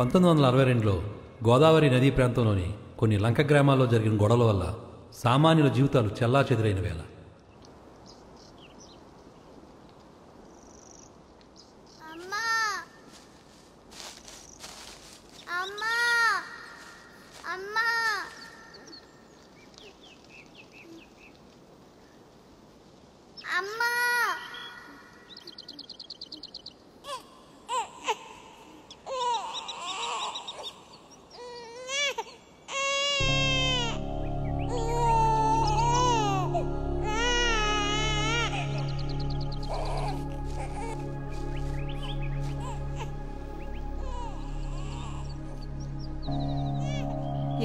1962లో గోదావరి నదీ ప్రాంతంలోని కొన్ని లంక గ్రామాల్లో జరిగిన గొడవల వల్ల సామాన్యుల జీవితాలు చెల్లాచెదురైన వేళ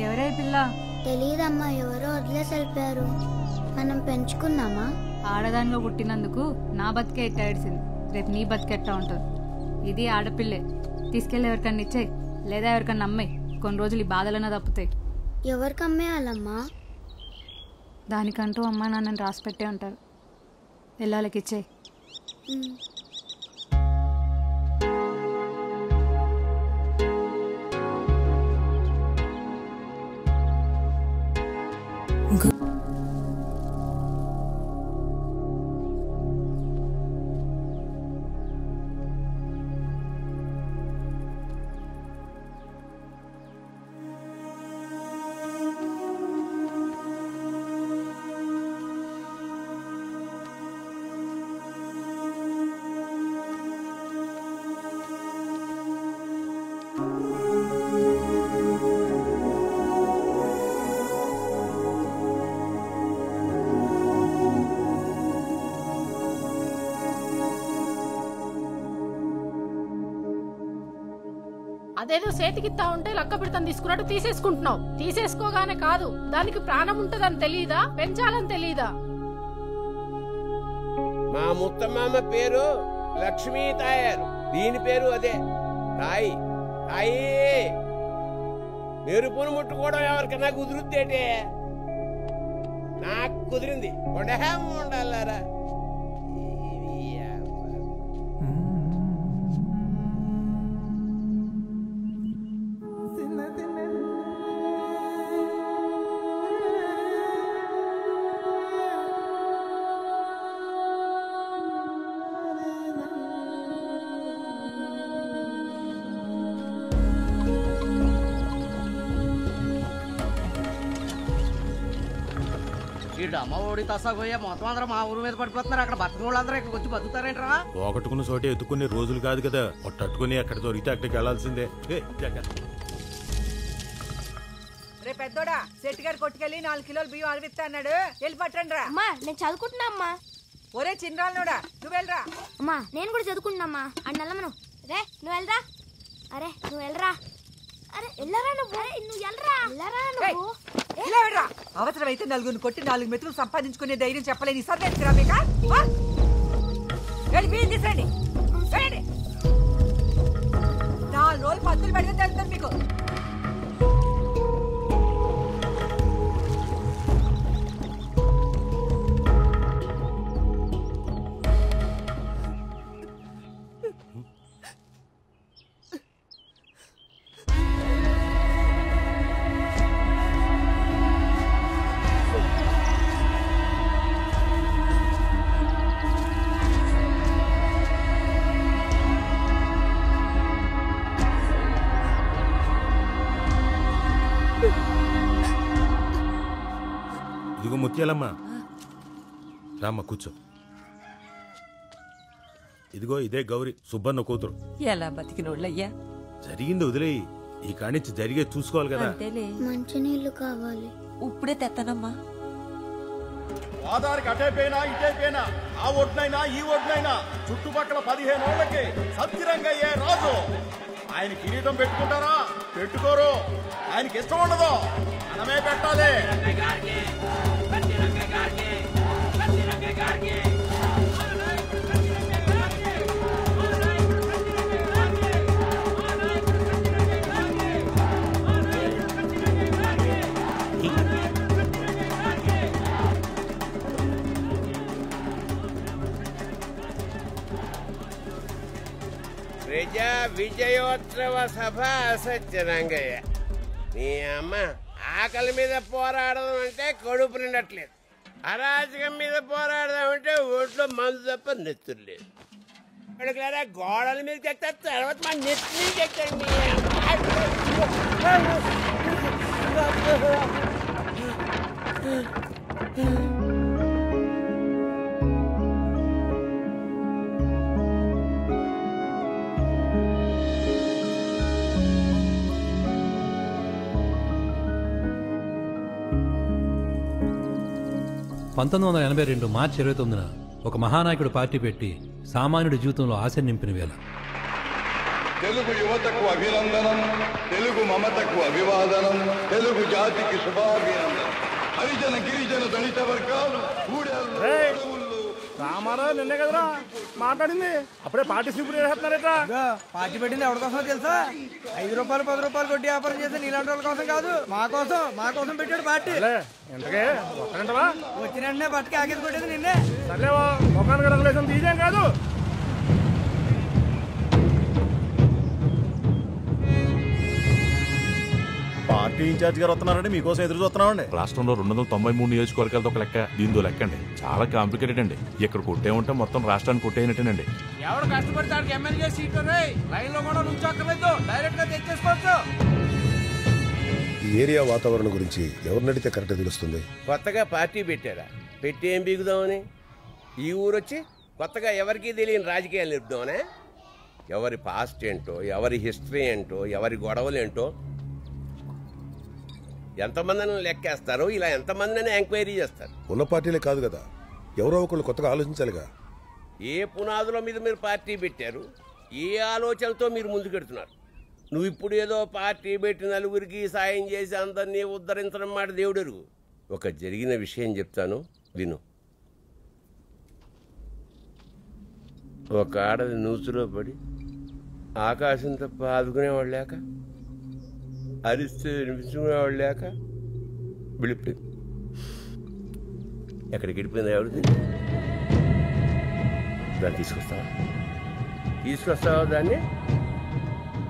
ఎవరై పిల్ల? తెలీదమ్మా, ఎవరో వదిలేసి వెళ్ళిపోయారు. మనం పెంచుకుందామా? ఆడదానిగా పుట్టినందుకు నా బతికే ఎట్టాడిసింది, రేపు నీ బతికెట్టా ఉంటుంది. ఇది ఆడపిల్లే, తీసుకెళ్ళి ఎవరికన్నా ఇచ్చేయి, లేదా ఎవరికన్నా అమ్మాయి. కొన్ని రోజులు ఈ బాధలన్నా తప్పుతాయి. ఎవరికి అమ్మేయాలమ్మా? దానికంటూ అమ్మా నాన్నని రాసి పెట్టే ఉంటారు, వెళ్ళాలకి ఇచ్చేయి. అదేదో చేతికిత్తా ఉంటే లక్క పిడతను తీసుకున్నట్టు తీసేసుకుంటున్నావు. తీసేసుకోగానే కాదు, దానికి ప్రాణం ఉంటదని తెలియదా? పెంచాలని తెలియదా? మా ముత్తమామ పేరు లక్ష్మీ తాయారు, దీని పేరు అదే తాయి. తాయి మెరుపును ముట్టుకోవడం ఎవరికన్నా కుదురుద్దేటే? నాకు కుదిరింది. ఉండాలారా అమ్మ ఓడి తసాగోయా మొత్తం అందరూ మా ఊరు మీద పడిపోతున్నారు. అక్కడ బతుకున్న వాళ్ళందరూ ఇక్కడ వచ్చి బతుకుతారేంట్రా? పోగొట్టుకున్న చోటే ఎత్తుకునే రోజులు కాదు కదా, పట్టుకుని ఎక్కడ దొరికితే అక్కడికి వెళ్లాల్సిందే. రే పెద్దోడా, సెట్ గారు కొట్టుకెళ్ళి 4 కిలోలు బియ్యం అరవిస్తా అన్నాడు, వెళ్ళి పట్టండి రా. అమ్మా నేను చదువుకుంటున్నా అమ్మా. ఒరే చిన్నరాళ్ళోడా, నువ్వు వెళ్ళరా. అమ్మా నేను కూడా చదువుకుంటున్నామ్మా. అన్నల్లమ్మను రే నువ్వు వెళ్ళరా. అరే నువ్వు వెళ్ళరా. అరే వెళ్ళరా నువ్వు. అరే నువ్వు వెళ్ళరా. వెళ్ళరా నువ్వు. ఇలా వెళ్ళరా. అవసరమైతే 4 కొట్టి 4 మెతులు సంపాదించుకునే ధైర్యం చెప్పలేని సర్వేరా మీక. వెళ్ళి బియ్యం తీసురండి. వెళ్ళండి. 4 రోజులు పత్తులు పెడితే తెలుస్తుంది మీకు. ఇదిగో ముత్యాలమ్మ, రామ్మ కూర్చో. ఇదిగో ఇదే గౌరీ, సుబ్బన్న కూతురు. ఎలా బతికినోళ్ళయ్యా? జరిగింది వదిలేయి, ఈ కానించి జరిగే చూసుకోవాలి కదా. మంచి నీళ్లు కావాలి. ఇప్పుడే తెస్తానమ్మా. ఆధార్కి అటైపోయినా ఇటైపోయినా, ఆ ఒడ్నైనా ఈ ఒడ్నైనా చుట్టుపక్కల 15 ఏళ్లకి సత్యరంగయ్యే రాజు. ఆయన కిరీటం పెట్టుకుంటారా? పెట్టుకోరు. ఆయనకి ఇష్టం ఉండదు, మనమే పెట్టాలి. విజయోత్సవ సభ సత్యరంగయ్య. నీ అమ్మ ఆకలి మీద పోరాడదాం అంటే కడుపు నిండట్లేదు, అరాజకం మీద పోరాడదాం అంటే ఒంట్లో మందు తప్ప నెత్తురు లేదు. ఇక్కడికి గోడల మీదకి ఎక్తారు, తర్వాత మా నెత్తి మీదకి ఎక్కండి. 1982 మార్చి 29న ఒక మహానాయకుడు పార్టీ పెట్టి సామాన్యుడి జీవితంలో ఆశ నింపిన వేళ తెలుగు యువతకు అభినందనం, తెలుగు మమతకు అభివాదనం, తెలుగు జాతికి శుభాభినందనం. హరిజన గిరిజన దళిత వర్గాలు రామారావు నిన్నే కదరా మాట్లాడింది, అప్పుడే పార్టీ స్లిప్ వేస్తున్నారట. పార్టీ పెట్టింది ఎవరి కోసం తెలుసా? 5 రూపాయలు 10 రూపాయలు కొట్టి వ్యాపారం చేస్తే నీలాంటి వాళ్ళ కోసం కాదు, మా కోసం పెట్టాడు పార్టీ. ఎంతకే వస్తానంటవా? వచ్చిన వెంటనే పట్టుకి ఆగేసి కొట్టేది నిన్నే. సర్లేవో ముఖానికి రంగులేసం తీసేం కాదు. పార్టీ ఇన్ఛార్జ్ గారు వస్తున్నారండి, మీకోసం ఎదురు చూస్తున్నామండి. రాష్ట్రంలో 293 నియోజకవర్గాలతో ఒక లెక్క, దీంతో లెక్క అండి చాలా కాంప్లికేటెడ్ అండి. ఇక్కడ కొట్టే ఉంటే మొత్తం రాష్ట్రాన్ని కొట్టేయనట్టేనండి. ఎవరు కష్టపడతాడు ఎమ్మెల్యే సీటు లైన్ లో కూడా నుంచోక్కర్లేదు, డైరెక్ట్ గా తెచ్చేసుకోవచ్చు. ఈ ఏరియా వాతావరణం గురించి ఎవరిని అడిగితే కరెక్ట్ తెలుస్తుంది. కొత్తగా పార్టీ పెట్టారా? పెట్టి ఏం బిగుదామని? ఈ ఊరొచ్చి కొత్తగా ఎవరికీ తెలియని రాజకీయాలు నిలుపుదామనే? ఎవరి పాస్ట్ ఏంటో, ఎవరి హిస్టరీ ఏంటో, ఎవరి గొడవలు ఏంటో ఎంతమందిని లెక్కేస్తారు, ఇలా ఎంతమందిని ఎంక్వైరీ చేస్తారు. ఉన్న పార్టీలే కాదు కదా, ఎవరో ఒకళ్ళు కొత్తగా ఆలోచించాలిగా. ఏ పునాదుల మీద మీరు పార్టీ పెట్టారు, ఏ ఆలోచనతో మీరు ముందుకెడుతున్నారు? నువ్వు ఇప్పుడు ఏదో పార్టీ పెట్టి నలుగురికి సాయం చేసి అందరినీ ఉద్ధరించడం మాట దేవుడెరుగు. ఒక జరిగిన విషయం చెప్తాను విను. ఒక ఆడది నూతులో పడి ఆకాశం తప్ప ఆదుకునేవాళ్ళు లేక, అరిస్తే వినిపించుకునేవాళ్ళు లేక విడిపోయింది. ఎక్కడికి వెళ్ళిపోయింది ఎవరిది? దాన్ని తీసుకొస్తావా దాన్ని?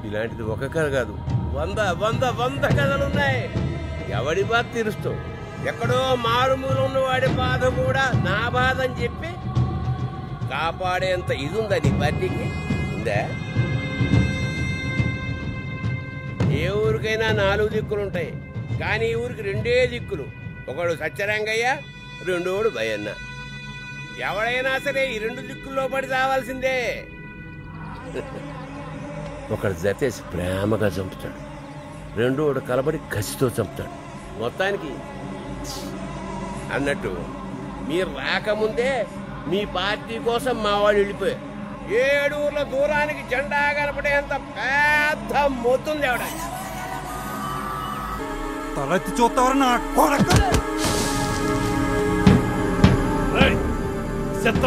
ఇలాంటిది ఒక కథ కాదు, 100 కథలున్నాయి. ఎవడి బాధ తీరుస్తావు? ఎక్కడో మారుమూల ఉన్నవాడి బాధ కూడా నా బాధ అని చెప్పి కాపాడేంత ఇది ఉందా నీ పార్టీకి? ఉందా? ఏ ఊరికైనా 4 దిక్కులుంటాయి, కానీ ఈ ఊరికి 2 దిక్కులు. ఒకడు సత్యరంగయ్య, రెండోడు భయన్న. ఎవడైనా సరే ఈ 2 దిక్కుల్లో పడి రావాల్సిందే. ఒకడు జతేసి ప్రేమగా చంపుతాడు, రెండోడు కలబడి కసితో చంపుతాడు. మొత్తానికి అన్నట్టు మీరు రాకముందే మీ పార్టీ కోసం మా వాళ్ళు వెళ్ళిపోయారు. 7 ఊర్ల దూరానికి జెండా కనపడేంత పెద్ద మొత్తుంది ఆవిడ. తలెత్తి చూస్తావరా నా కొడక?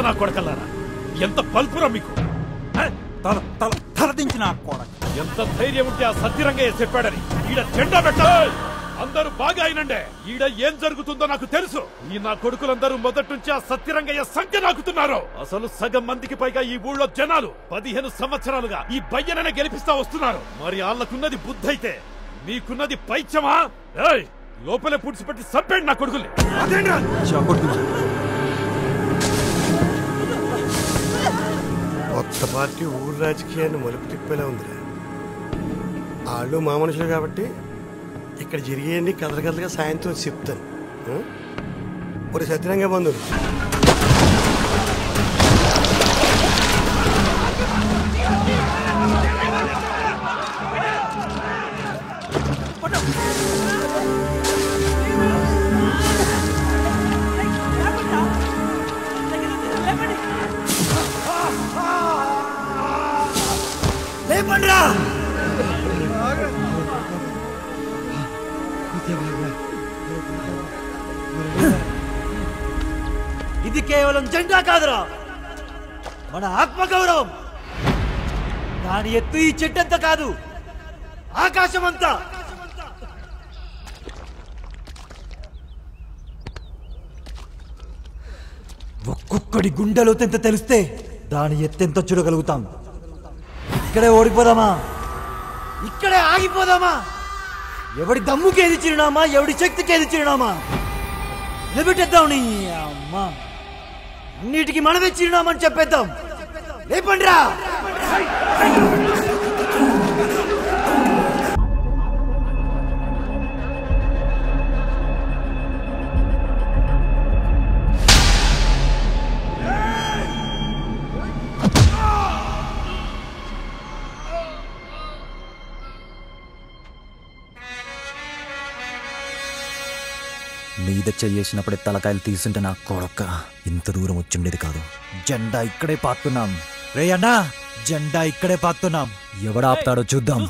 నా కొడకల్లారా, ఎంత పల్పురా మీకు! తలదించిన కొడక, ఎంత ధైర్యం ఉంటే ఆ సత్యరంగయ్య చెప్పాడని ఈడ జెండా పెట్టాలి. అందరూ బాగా అయినండే, ఈడ ఏం జరుగుతుందో నాకు తెలుసు. ఈ నా కొడుకులందరూ మొదటి నుంచి ఆ సత్యరంగయ్య సంఖ్య నాకుతున్నారు. అసలు సగం మందికి పైగా ఈ ఊళ్ళో జనాలు 15 సంవత్సరాలుగా ఈ బయ్యననే గెలిపిస్తా వస్తున్నారు. మరి వాళ్ళకున్నది బుద్ధి అయితే మీకున్నది పైచమా? లోపలే పుడిచిపెట్టి చంపేయండి నా కొడుకుల్ని. కొత్త పార్టీ ఊరు రాజకీయాన్ని మలుపు తిప్పేలా ఉందిరా. వాళ్ళు మా మనుషులు కాబట్టి ఇక్కడ జరిగేయండి కథలుగా సాయంత్రం చెప్తాను. ఒక సత్యరంగ బంధువులు లేపండ్రా. ఇది కేవలం జెండా కాదురా, మన ఆత్మగౌరవం. దాని ఎత్తు ఈ చెట్టంతా కాదు, ఆకాశమంతా. ఒక్కొక్కడి గుండెలో తెంత తెలిస్తే దాని ఎత్తెంత చూడగలుగుతాం. ఇక్కడే ఓడిపోదామా? ఇక్కడే ఆగిపోదామా? ఎవడి దమ్ముకి ఏది చిరునామా, ఎవడి శక్తికి ఏది చిరునామా నిలబెట్టేద్దాం. నీ అమ్మా అన్నిటికీ మనమే చిరునామని చెప్పేద్దాం. లేపండిరా. మీద చేసినప్పుడే తలకాయలు తీసుంటే నా కొడక ఇంత దూరం వచ్చిండేది కాదు. జెండా ఇక్కడే పాతున్నాం రే అన్నా, జెండా ఇక్కడే పాతున్నాం. ఎవడాపుతాడో చూద్దాం.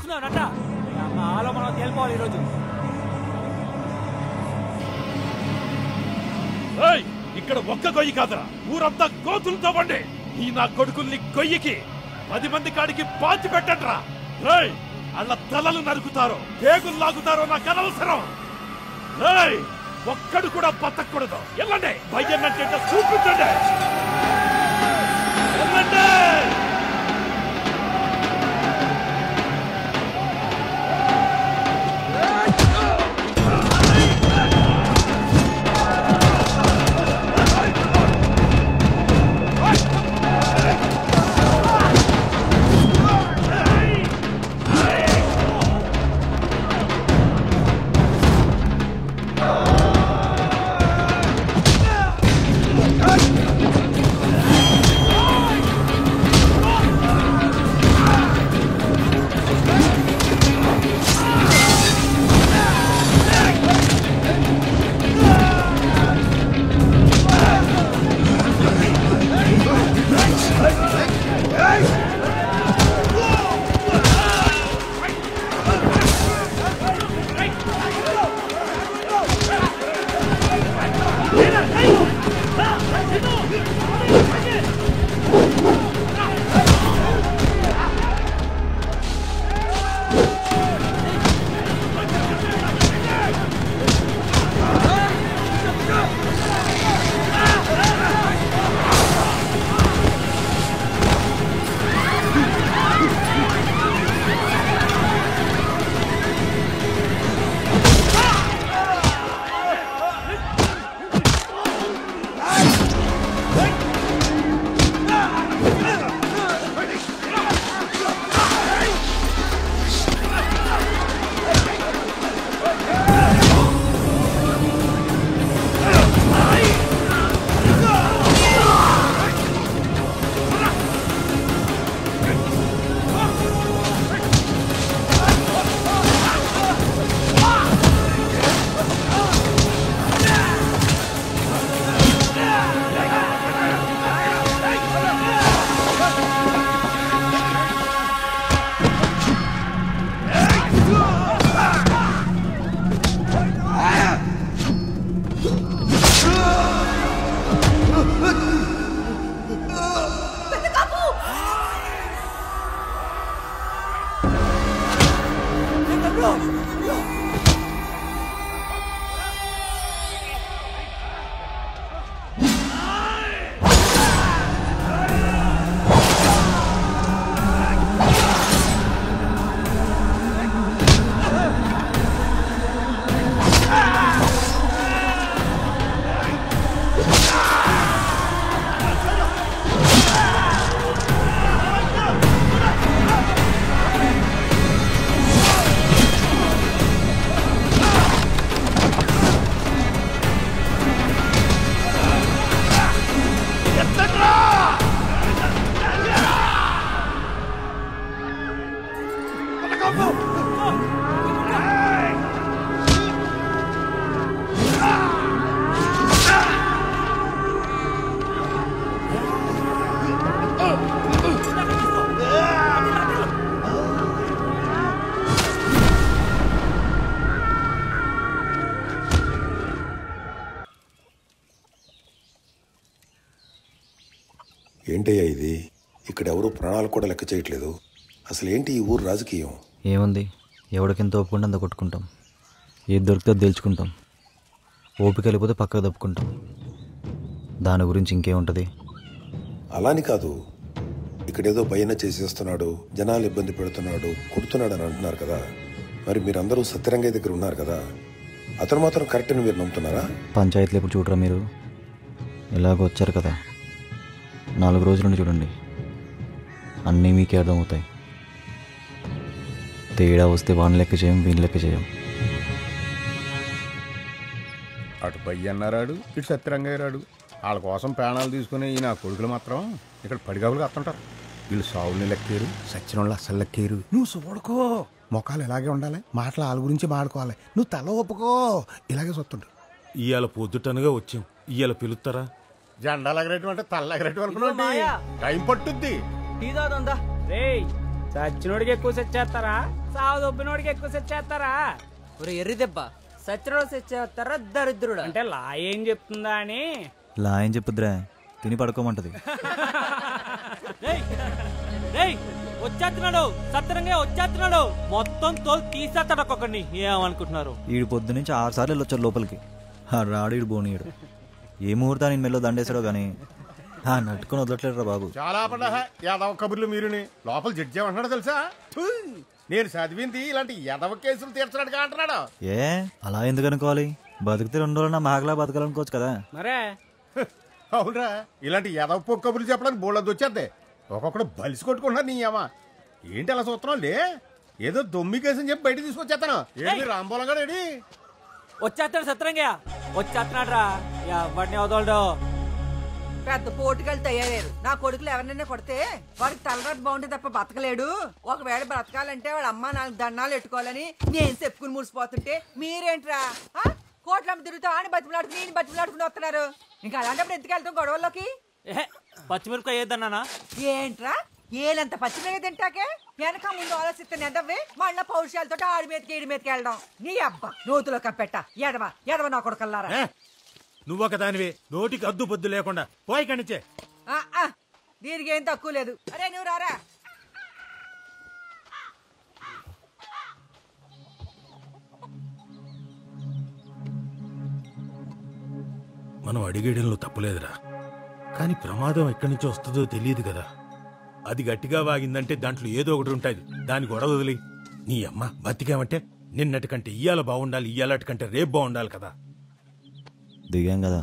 ఇక్కడ ఒక్క గొయ్యి కాదురా, ఊరంతా కోతులతో వండి ఈ నా కొడుకుల్ని గొయ్యికి 10 మంది కాడికి పాతి పెట్టండ్రా. అళ్ళ తలలు నరుకుతారో పేగులు లాగుతారో నాకు అనవసరం. ఒక్కడు కూడా బతకూడదు. వెళ్ళండి, భయ్యన్నంటే చూపించండి. వెళ్ళండి. ఏంటయ్యా ఇది? ఇక్కడ ఎవరు ప్రాణాలు కూడా లెక్క చేయట్లేదు. అసలు ఏంటి ఈ ఊరు రాజకీయం? ఏముంది, ఎవడికింత ఒప్పుకుంటే అంత కొట్టుకుంటాం. ఏది దొరికితే తెలుసుకుంటాం. ఓపిక వెళ్ళిపోతే పక్కకు తప్పుకుంటాం. దాని గురించి ఇంకేముంటుంది? అలాని కాదు, ఇక్కడేదో భయన చేసేస్తున్నాడు, జనాలు ఇబ్బంది పెడుతున్నాడు, కొడుతున్నాడు అని అంటున్నారు కదా. మరి మీరందరూ సత్యరంగయ్య దగ్గర ఉన్నారు కదా, అతను మాత్రం కరెక్ట్ అని మీరు నమ్ముతున్నారా? పంచాయతీలు ఎప్పుడు చూడరా మీరు? ఎలాగో వచ్చారు కదా, 4 రోజుల నుండి చూడండి, అన్నీ మీకే అర్థమవుతాయి. తేడా వస్తే వాని లెక్క చేయం, వీని లెక్క చేయం. అటు పయ్య అన్నారాడు, ఇటు సత్యరంగయ్య రాడు. వాళ్ళ కోసం ప్రాణాలు తీసుకుని ఈ నా కొడుకులు మాత్రం ఇక్కడ పడిగాపులు కత్తుంటారు. వీళ్ళు సావుల్ని లెక్కేరు, సచ్చిన వాళ్ళు అస్సలు లెక్కేరు. నువ్వు చూడుకో, మొఖాలు ఇలాగే ఉండాలి, మాటలు వాళ్ళ గురించి మాడుకోవాలి, నువ్వు తల ఒప్పుకో, ఇలాగే చూస్తుండు. ఇవాళ పొద్దుటనగా వచ్చాం, ఇవాళ పిలుస్తారా? జెండాలు ఎగరేయటం అంటే తల్ల ఎగరేయటం అనుకున్నా టైం పట్టుద్ది. సచ్చినోడికి ఎక్కువ సెచ్చేస్తారా, సావు దొబ్బినోడికి ఎక్కువ సెచ్చేస్తారా? ఎర్రి దెబ్బ సచ్చినోడు సెచ్చేస్తారా దరిద్రుడు అంటే లా ఏం చెప్తుందా అని. లా ఏం చెప్పుద్రా, తిని పడుకోమంటది. వచ్చేస్తున్నాడు సత్యరంగయ్య, వచ్చేస్తున్నాడు. మొత్తం తోలు తీసేస్తాడు ఒక్కొక్కడిని. ఏమనుకుంటున్నారు? ఈడు పొద్దు నుంచి 6 సార్లు వెళ్ళొచ్చాడు లోపలికి. రాడు ఈడు బోనీయుడు. ఏ ముహూర్తాన్ని మెల్లో దండేశాడో గానీ నట్టుకొని వదలట్లేదురా బాబు. చాలా యాదవ కబుర్లు మీరుని. లోపల జడ్జి ఏమంటున్నాడు తెలుసా? నేను చదివింది ఇలాంటి యాదవ కేసులు తీర్చడానికి అంటున్నాడు. ఏ అలా ఎందుకు అనుకోవాలి? బతికితే 2 రోజులు మాగలా బతకాలనుకోవచ్చు కదా. మరే అవునరా, ఇలాంటి యాదవ పొక్క కబుర్లు చెప్పడానికి బోళ్ళది వచ్చేద్దే. ఒక్కొక్కడు బలిసి కొట్టుకుంటున్నారు. నీ అమ్మ ఏంటి అలా చూస్తున్నావు? లే, ఏదో దొమ్మి కేసని చెప్పి బయట తీసుకొచ్చేస్తాను. ఏంటి రాంబోలంగా రెడీ వచ్చేస్తాడు సత్యరంగయ్య, వచ్చేస్తున్నాడు రా. ఎవరిని వదలడు. పెద్ద పోటుకెళ్ళి తయారయ్యారు. నా కొడుకులు ఎవరినైనా కొడితే వాడికి తలరాటు బాగుంటే తప్ప బతకలేడు. ఒకవేళ బ్రతకాలంటే వాడు అమ్మ 4 దండాలు ఎట్టుకోవాలని నేను చెప్పుకుని మురిసిపోతుంటే మీరేంట్రా కోట్లమ్మ తిరుగుతా అని బతిమలాడుకుని నేను బతిమలాడుకుని వస్తున్నారు. ఇంకా అలాంటప్పుడు ఎందుకు వెళ్తాం గొడవల్లోకి? పచ్చిమిరపకాయ ఏదన్నా ఏంట్రా ఏలంత పచ్చిమిరపకాయ తింటాకే వెనక ముందు ఆలోచిస్తే నెదవ్వే మళ్ళా పౌరుషాలతో ఆడి మీదకి ఈడి మీదకి వెళ్ళడం. నీ అబ్బా నూతులో కప్పెట్ట ఎడవ నా కొడుకల్లారా. నువ్వొక దానివే, నోటికి అద్దు పొద్దు లేకుండా పోయి కనిచ్చే. దీనికి ఏం తక్కువ లేదు. అరే నువ్వు రారా. మనం అడిగేయడంలో తప్పులేదురా, కానీ ప్రమాదం ఎక్కడి నుంచి వస్తుందో తెలియదు కదా. అది గట్టిగా వాగిందంటే దాంట్లో ఏదో ఒకటి ఉంటుంది. దాని గొడవ వదిలి నీ అమ్మ బతికామంటే నిన్నటి కంటే ఇయ్యాల బాగుండాలి, ఇయ్యాలటి కంటే రేపు బాగుండాలి కదా. దిగాం కదా,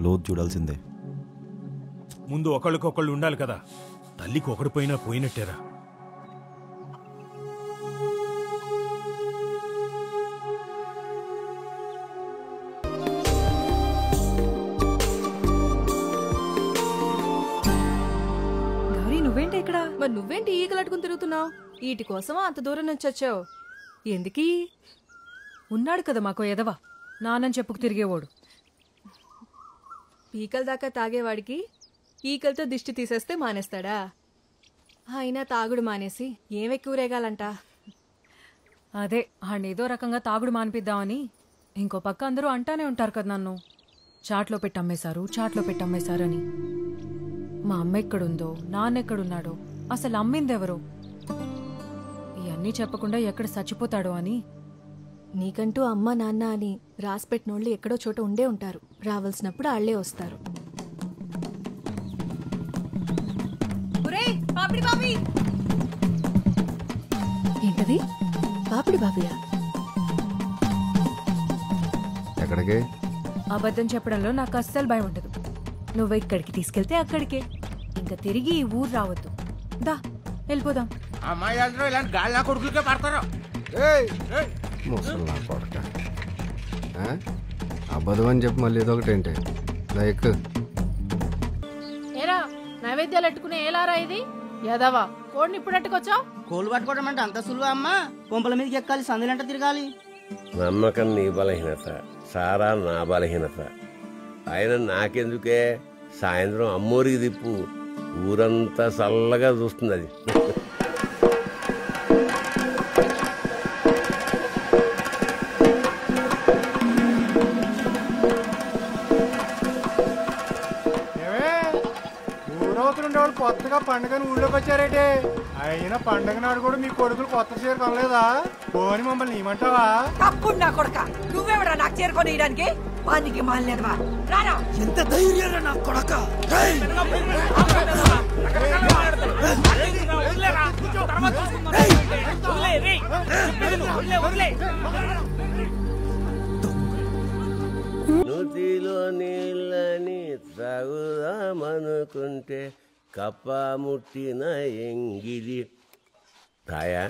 లోతు చూడాల్సిందే. ముందు ఒకళ్ళకొకళ్ళు ఉండాలి కదా. తల్లికి ఒకడు పోయినా పోయినట్టేరా. నువ్వేంటి ఇక్కడ? మరి నువ్వేంటి ఈగలట్టుకుని తిరుగుతున్నావు? వీటి కోసమా అంత దూరం నుంచి వచ్చావు? ఎందుకీ? ఉన్నాడు కదా మాకో ఎదవా, నానని చెప్పుకు తిరిగేవాడు. పీకల దాకా తాగేవాడికి ఈకలతో దిష్టి తీసేస్తే మానేస్తాడా? అయినా తాగుడు మానేసి ఏమెక్కువ రేగాలంట. అదే ఆడేదో రకంగా తాగుడు మానిపిద్దామని. ఇంకో పక్క అందరూ అంటానే ఉంటారు కదా నన్ను, చాట్లో పెట్టమ్మేశారు, చాట్లో పెట్టమ్మేశారని. మా అమ్మ ఎక్కడుందో, నాన్నెక్కడున్నాడో, అసలు అమ్మిందెవరో, ఇవన్నీ చెప్పకుండా ఎక్కడ చచ్చిపోతాడో అని. నీకంటూ అమ్మ నాన్న అని రాసిపెట్టినోళ్ళు ఎక్కడో చోట ఉండే ఉంటారు. రావాల్సినప్పుడు ఆళ్లే వస్తారు. ఏంటది? పాపిడి బాబియా? ఎక్కడికి? అబద్ధం చెప్పడంలో నాకు అస్సలు భయం ఉండదు. నువ్వు ఇక్కడికి తీసుకెళ్తే అక్కడికే, ఇంకా తిరిగి ఈ ఊరు రావద్దు. దా వెళ్ళిపోదాం. అమ్మాయి ఇలాంటి గాలి కొడుకులకే పడతారు. ముసలి కొడక అబద్ధం అని చెప్పి మళ్ళీ ఇదొకటి ఏంటి? లైక్ ఏరా నైవేద్యాలు ఎట్టుకునే ఏలారా ఇది? యాదవా కోడిని ఇప్పుడు ఎట్టుకొచ్చావు? కోళ్ళు పట్టుకోవడం అంటే అంత సులువా అమ్మా? కొంపల మీదకి ఎక్కాలి, సందులంట తిరగాలి. నమ్మకం నీ బలహీనత, సారా నా బలహీనత. ఆయన నాకెందుకే, సాయంత్రం అమ్మోరికి తిప్పు, ఊరంతా చల్లగా చూస్తుంది అది. ఊరవుతుండేవాళ్ళు కొత్తగా పండుగని ఊళ్ళోకి వచ్చారేటే? అయినా పండుగ నాడు కూడా మీ కొడుకులు కొత్త చీర కొనలేదా? పోని మమ్మల్ని ఏమంటావా? తప్పుడు నా కొడుక, నువ్వెవడా నాకు చేరుకొని ఇయడానికి? పనికి మాలేదవా రారా. ఎంత ధైర్యం నా కొడక. నూతిలో నీళ్ళని తాగుదామనుకుంటే కప్ప ముట్టిన ఎంగిలి రాయా.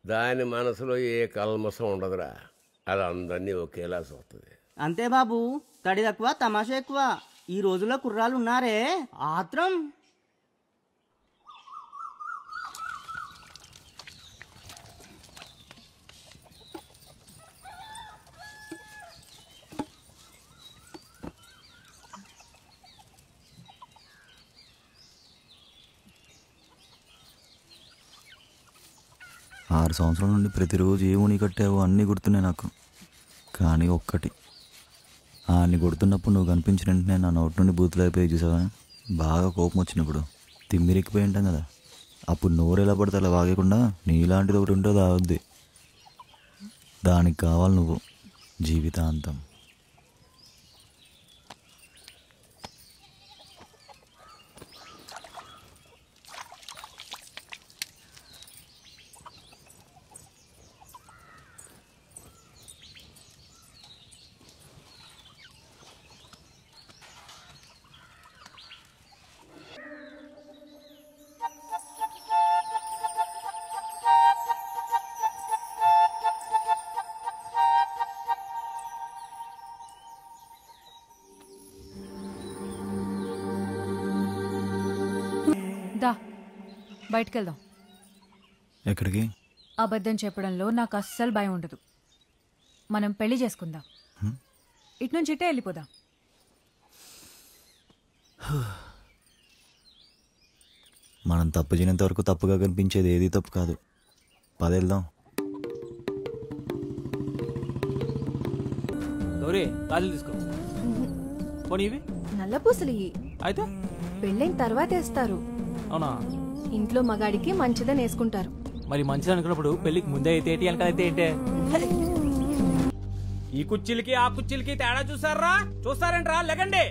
దాని మనసులో ఏ కల్మసం ఉండదురా, అది అందరినీ ఒకేలా చూస్తుంది. అంతే బాబు, తడి తక్కువ తమాషా ఎక్కువ. ఈ రోజుల్లో కుర్రాళ్ళు ఉన్నారే ఆత్రం. ఆరు సంవత్సరాల నుండి ప్రతిరోజు ఏ ఉని కట్టావో అన్నీ గుర్తున్నాయి నాకు. కానీ ఒక్కటి, అన్ని గుర్తున్నప్పుడు నువ్వు కనిపించిన వెంటనే నా నోటి నుండి బూతులు అయిపోయి చూసావా. బాగా కోపం వచ్చినప్పుడు తిమ్మిరిక్కిపోయి ఉంటాం కదా, అప్పుడు నోరు ఎలా పడితే అలా వాగకుండా నీలాంటిది ఒకటి ఉంటే తాగుద్ది. దానికి కావాలి నువ్వు జీవితాంతం. దా బయటకెళ్దాం. ఎక్కడికి? అబద్ధం చెప్పడంలో నాకు అస్సలు భయం ఉండదు. మనం పెళ్లి చేసుకుందాం. ఇటు నుంచి ఇటే వెళ్ళిపోదాం. మనం తప్పు చేయనంత వరకు తప్పుగా కనిపించేది ఏది తప్పు కాదు. పదేళ్దాం. గాజులు తీసుకో. పోనీవి నల్ల పూసలు అయితే పెళ్ళైన తర్వాత వేస్తారు. అవునా? ఇంట్లో మగాడికి మంచిదని వేసుకుంటారు. మరి మంచిది అనుకున్నప్పుడు పెళ్లికి ముందే అయితే ఏంటి, వెనకాలైతే ఏంటే? ఈ కుర్చీలకి ఆ కుర్చీలకి తేడా చూసారా? చూస్తారంట్రా? లెగండి.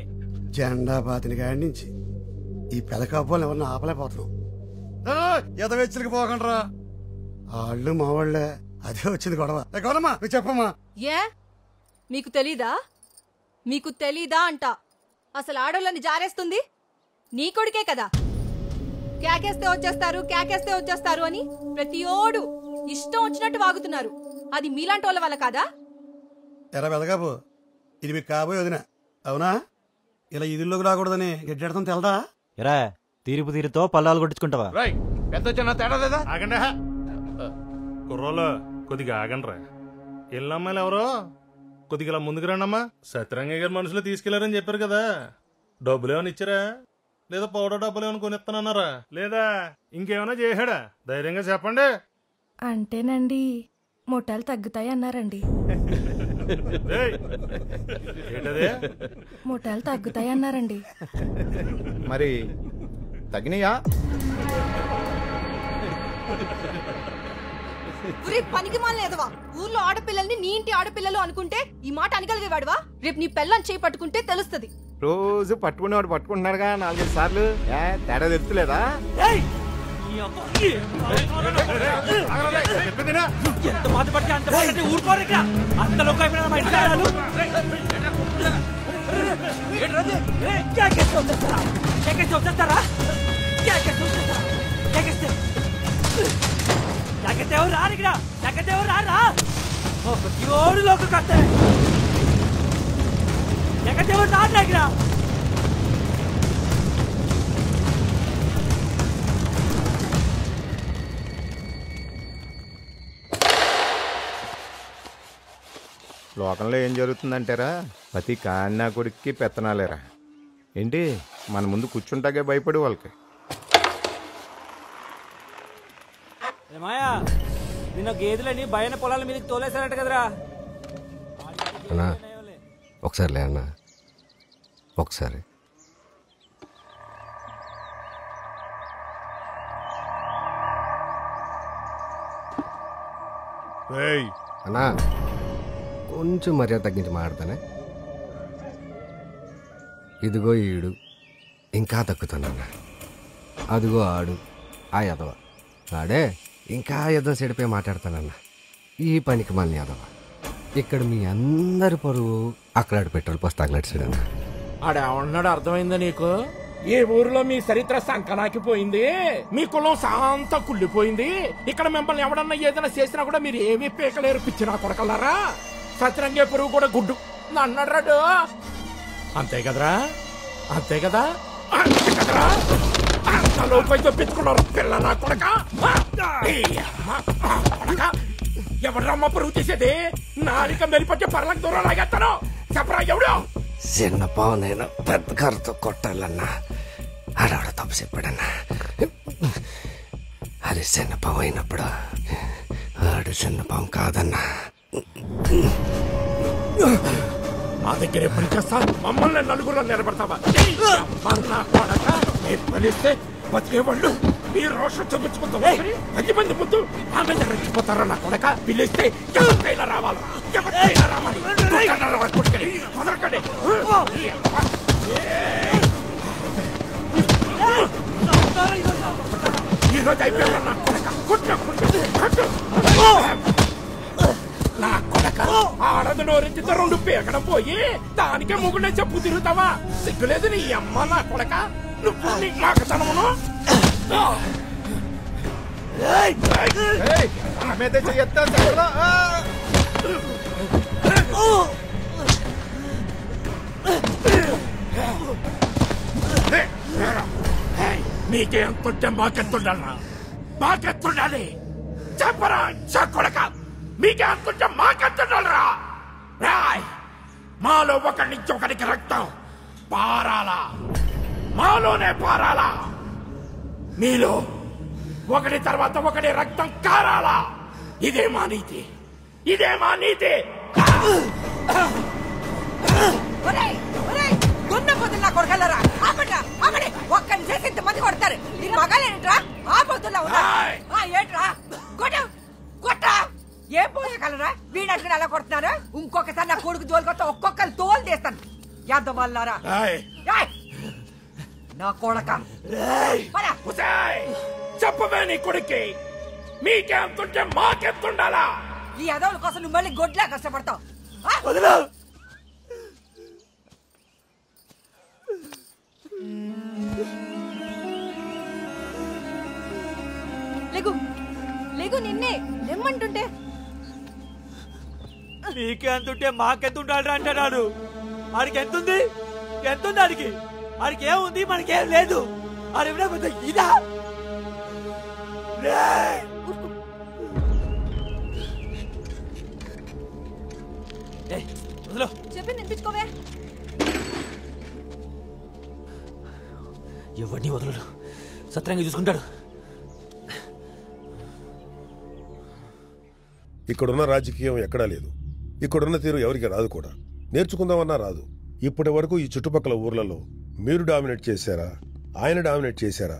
జెండా పాతిన కాడి నుంచి ఈ పెదకాపోలు ఎవరిని ఆపలేకపోతున్నాం. ఎదవెచ్చలికి పోకండ్రా, వాళ్ళు మా వాళ్ళే. అదే వచ్చింది గొడవ. గౌరమ్మా నువ్వు చెప్పమ్మా. ఏ మీకు తెలీదా? మీకు తెలీదా అంట. అసలు ఆడోళ్ళని జారేస్తుంది నీ కొడుకే కదా. కేకేస్తే వచ్చేస్తారు, కేకేస్తే వచ్చేస్తారు అని ప్రతి ఓడు ఇష్టం వచ్చినట్టు వాగుతున్నారు. అది మీలాంటి వాళ్ళ వల్ల కాదా? ఎరా వెదగాబు, ఇది మీకు కాబోయే వదిన అవునా? ఇలా ఇదిల్లోకి రాకూడదని గడ్డెడతాం తెలదా? ఎరా తీరుపు తీరుతో పల్లాలు కొట్టించుకుంటావా? పెద్ద చిన్న తేడా లేదా? ఆగండి కుర్రోలు, కొద్దిగా ఆగండ్రా. ఎల్లమ్మాయిలు ఎవరో కొద్దిగా ఇలా ముందుకు రండమ్మా. సత్యరంగయ్య గారు మనుషులు తీసుకెళ్లారని చెప్పారు కదా, డబ్బులు ఏమైనా ఇచ్చారా? లేదా పౌడర్ డబ్బులు ఏమైనా కొనిస్తానన్నారా? లేదా ఇంకేమైనా చేశాడా? ధైర్యంగా చెప్పండి. అంటేనండి మొట్టాలు తగ్గుతాయి అన్నారండి. మొట్టాలు తగ్గుతాయి అన్నారండి. మరి తగ్గినాయా? పనికి మాలేదవా? ఊర్లో ఆడపిల్లల్ని నీ ఇంటి ఆడపిల్లలు అనుకుంటే ఈ మాట అనగలిగేవాడువా? రేపు నీ పెళ్ళని చేయి పట్టుకుంటే తెలుస్తుంది. రోజు పట్టుకునేవాడు పట్టుకుంటున్నాడుగా 4-5 సార్లు. తేడా తెలుస్తలేదా? ఎంత బాధపడితే అంత ఊరుకోరు. ఇక్కడ అంతలోకి అయిపోయినా మా ఇంట్లో ఎవరు రారు. ఇక్కడ ఎవరు రారా? ప్రతిోడులోకి కట్టే ఎవరు రారా ఇక్కడ. లోకంలో ఏం జరుగుతుందంటారా? ప్రతి కాన్నా కొడుక్కి పెత్తనాలేరా ఏంటి? మన ముందు కూర్చుంటాగే భయపడి వాళ్ళకి. మాయా నిన్న గేదెలని భయన పొలాల మీదకి తోలేసారట కదరా? అన్నా ఒకసారి లే అన్నా, ఒకసారి. అన్నా కొంచెం మర్యాద తగ్గించి మాడతానే. ఇదిగో ఈడు ఇంకా తక్కుతానన్నా. అదిగో ఆడు ఆ యదవ ఆడే ఇంకా యదవ చెడిపోయి మాట్లాడతానన్నా. ఈ పనికి మళ్ళీ యదవ ఇక్కడ మీ అందరి పరువు అక్కడ పెట్రోల్ పోసి తగలట్సాడన్నా. ఆడేమన్నాడు అర్థమైందా నీకు? ఏ ఊరిలో మీ చరిత్ర సంకనాకిపోయింది, మీ కులం శాంత కుళ్ళిపోయింది. ఇక్కడ మిమ్మల్ని ఎవడన్నా ఏదైనా చేసినా కూడా మీరు ఏమీ పీకలేరు పిచ్చినా కొడకలారా. సత్రంగే పురుగు కూడా గుడ్డు అన్నాడు రాడు. అంతే కదరా, అంతే కదా, అంతే కదరా. అంతలోపై తప్పించుకున్నారు పిల్ల నా కొడక. ఎవడమ్మ పురుగు తీసేది? నాలిక మెలిపొచ్చే పర్లకు దూరం లాగేస్తాను. చెప్పరా ఎవడు? చిన్న పావు నేను పెద్ద కర్రతో కొట్టాలన్నా. ఆడవాడ తప్పు చెప్పాడన్నా. అది చిన్న పావు అయినప్పుడు ఆడు చిన్న పావు కాదన్నా. మా దగ్గర ఎప్పుడు చేస్తా? మమ్మల్ని నలుగురు నిలబడతావా? పిలిస్తే బతికేవాళ్ళు మీ రోషం చూపించుకుంటావా? 10 మంది ముందు ఆమె రెచ్చిపోతారా నా కొడక? పిలిస్తే ఎవరికైనా రావాలా? ఎవరికైనా రావాలి. వదలకండి. ఈరోజు అయిపోయారా నా కొడక? నా కొడక ఆడది నోరించితే 2 పీకడం పోయి దానికే ముగ్గునే చెప్పు తిరుగుతావా? సిగ్గులేదు నీ అమ్మ నా కొడక. నువ్వు నీ మాకతనమును మీకేంతుంటే మాకెత్తుండాలరా? మాకెత్తుండాలి. చెప్పరా కొడక, మీకేంతుంటే మాకెత్తుండాలరా? రాయ్, మాలో ఒకరి నుంచి ఒకరికి రక్తం పారాలా, మాలోనే పారాలా. మీలో ఒకటి తర్వాత ఒకటి రక్తం కారాలా. ఇదే మా నీతి, ఇదే మా నీతి. నా కొడకల్లరా ఒక్కడిని చేసి ఇంతమంది కొడతారు. నీ మగాలేంట్రా? ఆ పొద్దుల్లో ఏంట్రా? కొట్టా ఏం పోయగలరా? వీడట్లా అలా కొడుతున్నారు. ఇంకొకసారి నా కొడుకు జోలికొస్తే ఒక్కొక్కరు తోలు తీస్తాను. యాదవల్లారా నా కొడక. చెప్పవే నీ కొడుక్కి మీకెంతుంటే మాకెంతుండాలా? ఈ యాదవుల కోసం నువ్వు మళ్ళీ గొడ్లా కష్టపడతావు. లేగు లేగు, నిన్నే లేమ్మంటుంటే. నీకెంతుంటే మాకెంతుంటాడు అంటున్నాడు. ఆడికి ఎంతుంది? ఎంతుంది ఆడికి? ఆడికి ఏముంది? మనకేం లేదు. ఆడి ఇదా చెప్పి నింపించుకోవే. ఎవరిని వదలడు, సత్రంగా చూసుకుంటాడు. ఇక్కడున్న రాజకీయం ఎక్కడా లేదు. ఇక్కడున్న తీరు ఎవరికి రాదు కూడా. నేర్చుకుందామన్నా రాదు. ఇప్పటి వరకు ఈ చుట్టుపక్కల ఊర్లలో మీరు డామినేట్ చేశారా, ఆయన డామినేట్ చేశారా,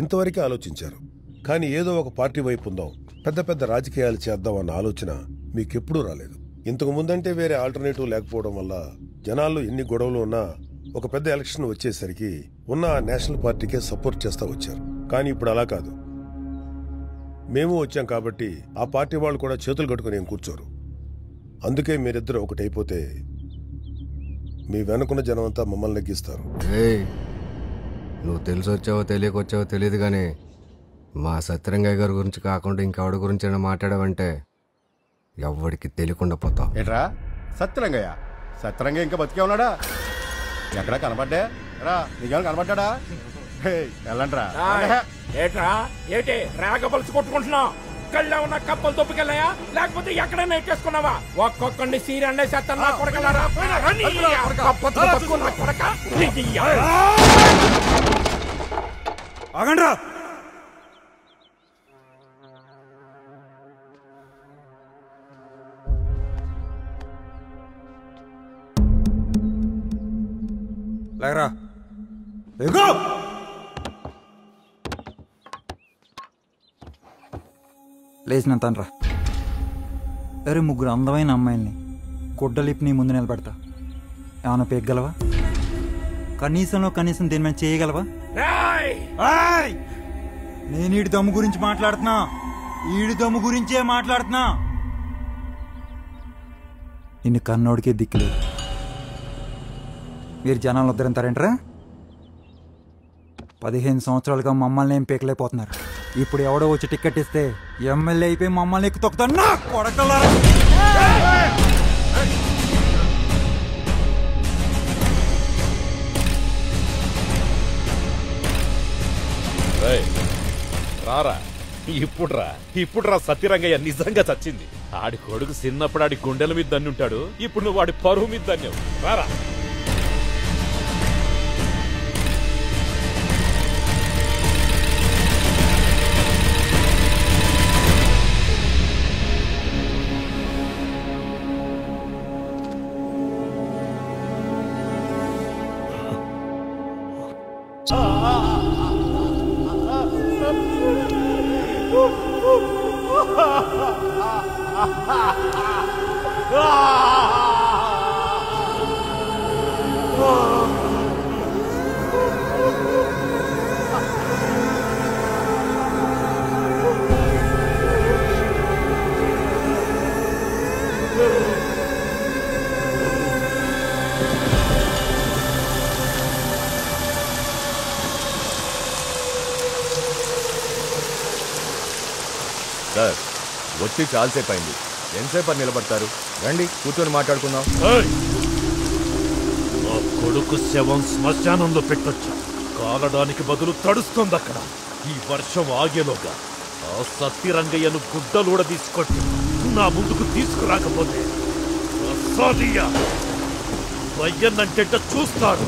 ఇంతవరకే ఆలోచించారు. కానీ ఏదో ఒక పార్టీ వైపు ఉందాం, పెద్ద పెద్ద రాజకీయాలు చేద్దాం అన్న ఆలోచన మీకెప్పుడూ రాలేదు. ఇంతకు ముందంటే వేరే ఆల్టర్నేటివ్ లేకపోవడం వల్ల జనాల్లో ఎన్ని గొడవలు ఉన్నా ఒక పెద్ద ఎలక్షన్ వచ్చేసరికి ఉన్న నేషనల్ పార్టీకే సపోర్ట్ చేస్తా వచ్చారు. కానీ ఇప్పుడు అలా కాదు. మేము వచ్చాం కాబట్టి ఆ పార్టీ వాళ్ళు కూడా చేతులు కట్టుకుని ఏం కూర్చోరు. అందుకే మీరిద్దరు ఒకటైపోతే మీ వెనుకున్న జనమంతా మమ్మల్ని నెగ్గిస్తారు. నువ్వు తెలిసి వచ్చావో తెలియకొచ్చావో తెలియదు కానీ మా సత్యరంగయ్య గారి గురించి కాకుండా ఇంకెవడి గురించి మాట్లాడావంటే ఎవడికి తెలియకుండా పోతావు. ఏట్రా సత్యరంగయ్య? సత్యరంగయ్య ఇంకా బతికే ఉన్నాడా? ఎక్కడా కనబడ్డా రా? నీకేమైనా కనబడ్డా? వెళ్ళండ్రా. ఏట్రా ఏంటి రాగపలుసు కొట్టుకుంటున్నావు? కళ్ళ ఉన్న కప్పలు తొప్పుకెళ్ళాయా లేకపోతే ఎక్కడైనా ఎక్కేసుకున్నావా? ఒక్కొక్కడిని సీరన్నే చేస్తాను నా కొడకలారా. ఆగండ్రా. లేకరా. లేచినంతనరా. అరే 3 అందమైన అమ్మాయిల్ని గుడ్డలిప్పి నీ ముందు నిలబెడతా, ఏమైనా పెగ్గలవా? కనీసం దీని మీద చేయగలవా? నేను ఈడి దమ్ము గురించి మాట్లాడుతున్నా, ఈడి దమ్ము గురించే మాట్లాడుతున్నా. నిన్ను కన్నోడికే దిక్కులేదు. మీరు జనాలు ఉద్ధరింతారేంట్రా? 15 సంవత్సరాలుగా మమ్మల్ని ఏం పీకలేకపోతున్నారు. ఇప్పుడు ఎవడో వచ్చి టికెట్ ఇస్తే ఎమ్మెల్యే అయిపోయి మమ్మల్ని ఎక్కు తొక్కుతాను నా కొడకలారా. రారా ఇప్పుడురా సత్యరంగయ్య నిజంగా చచ్చింది. ఆడి కొడుకు చిన్నప్పుడు ఆడి గుండెల మీద దన్ని ఉంటాడు, ఇప్పుడు నువ్వు వాడి పరువు మీద దన్యావు. రారా సార్, వచ్చి చాలాసేపు అయింది. ఎంతసేపు నిలబడతారు? రండి కూర్చొని మాట్లాడుకుందాం. నా కొడుకు శవం శ్మశానంలో పెట్టొచ్చా? కాలడానికి బదులు తడుస్తుంది అక్కడ. ఈ వర్షం ఆగేలోగా ఆ సత్యరంగయ్యను గుడ్డలూడ తీసుకొచ్చి నా ముందుకు తీసుకురాకపోతే భయ్యన్నంటే చూస్తాడు.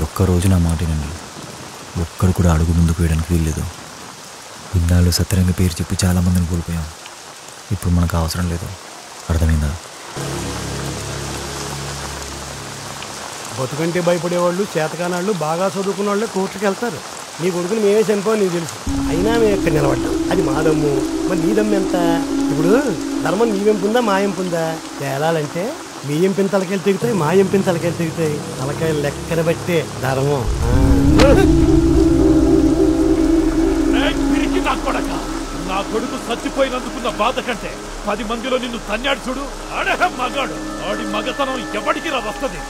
ఒక్కరోజు నా మాటనండి, ఒక్కడు కూడా అడుగు ముందుకు వేయడానికి వీల్లేదు. ఇన్నాళ్ళు సత్యరంగ పేరు చెప్పి చాలా మందిని కోల్పోయాం. ఇప్పుడు మనకు అవసరం లేదు, అర్థమైందా? బతుకంటే భయపడేవాళ్ళు, చేతకానాళ్ళు, బాగా చదువుకున్న వాళ్ళే కోర్టుకు వెళ్తారు. నీ కొడుకుని మేమే చనిపో నీకు తెలుసు, అయినా మేము ఇక్కడ నిలబడ్డాం. అది మా దమ్ము. మరి నీ దమ్ము ఎంత? ఇప్పుడు ధర్మం నీ వెంపుందా మా ఎంపుందా? తేలాలంటే మీ ఎంపిన తలకాయలు తెగుతాయి, మా ఎంపిన తలకాయలు తెగుతాయి. తలకాయలు లెక్కన బట్టే ధర్మం. నా కొడుకు చచ్చిపోయినందుకున్న బాధ కంటే 10 మందిలో నిన్ను తన్యాడు చూడు, ఆడే మగాడు. ఆడి మగతనం ఎవడికి రా వస్తుంది.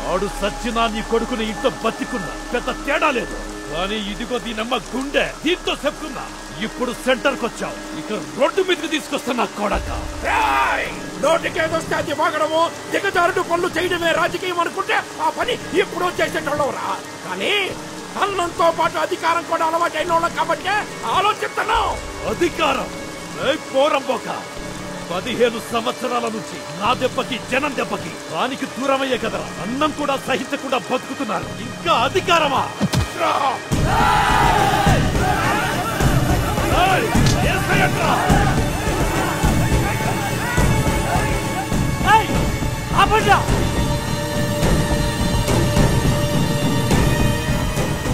ఆడు సచ్చినా నీ కొడుకుని ఇంత బతికున్నా పెద్ద తేడా లేదు. కానీ ఇదిగో దీనమ్మ గుండె, దీంతో చెప్పుకున్నా. ఇప్పుడు సెంటర్కి వచ్చావు, ఇక రోడ్డు మీదకి తీసుకొస్తున్నా కొడక. నోటికేదొస్తే అది వాగడము, దిగజారుడు పనులు చేయడమే రాజకీయం అనుకుంటే ఆ పని ఎప్పుడో చేసేటోళ్ళవరా. కానీ అన్నంతో పాటు అధికారం కూడా అలవాటైన వాళ్ళం కాబట్టి ఆలోచిస్తున్నావు. అధికారం పోరంపోక 15 సంవత్సరాల నుంచి నా దెబ్బకి జనం దెబ్బకి దానికి దూరమయ్యే కదరా అన్నం కూడా సహించకుండా బతుకుతున్నారు. ఇంకా అధికారమా?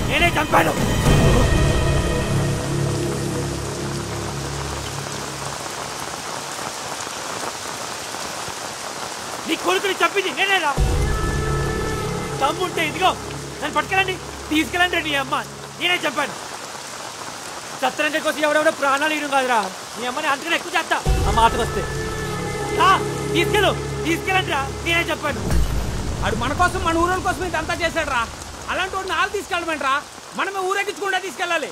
నేనే చంపాను. నీ కొడుకుని చంపింది నేనేరా. తమ్ముంటే ఇదిగో నన్ను పట్టుకెళ్ళండి, తీసుకెళ్ళండి. నీ అమ్మ నేనే చంపాను. సత్రంగా కోసం ఎవడెవడో ప్రాణాలు ఇవ్వడం కాదురా, నీ అమ్మని అంతకన్నా ఎక్కువ చేస్తా. ఆ మాటకు వస్తే తీసుకెళ్ళండి రా, నేనే చెప్పాను. అడు మన కోసం, మన ఊరోళ్ళ కోసం ఇదంతా చేశాడు రా. అలాంటి వాడు నాలుగు తీసుకెళ్ళమంటరా, మనమే ఊరేగించకుండా తీసుకెళ్ళాలి.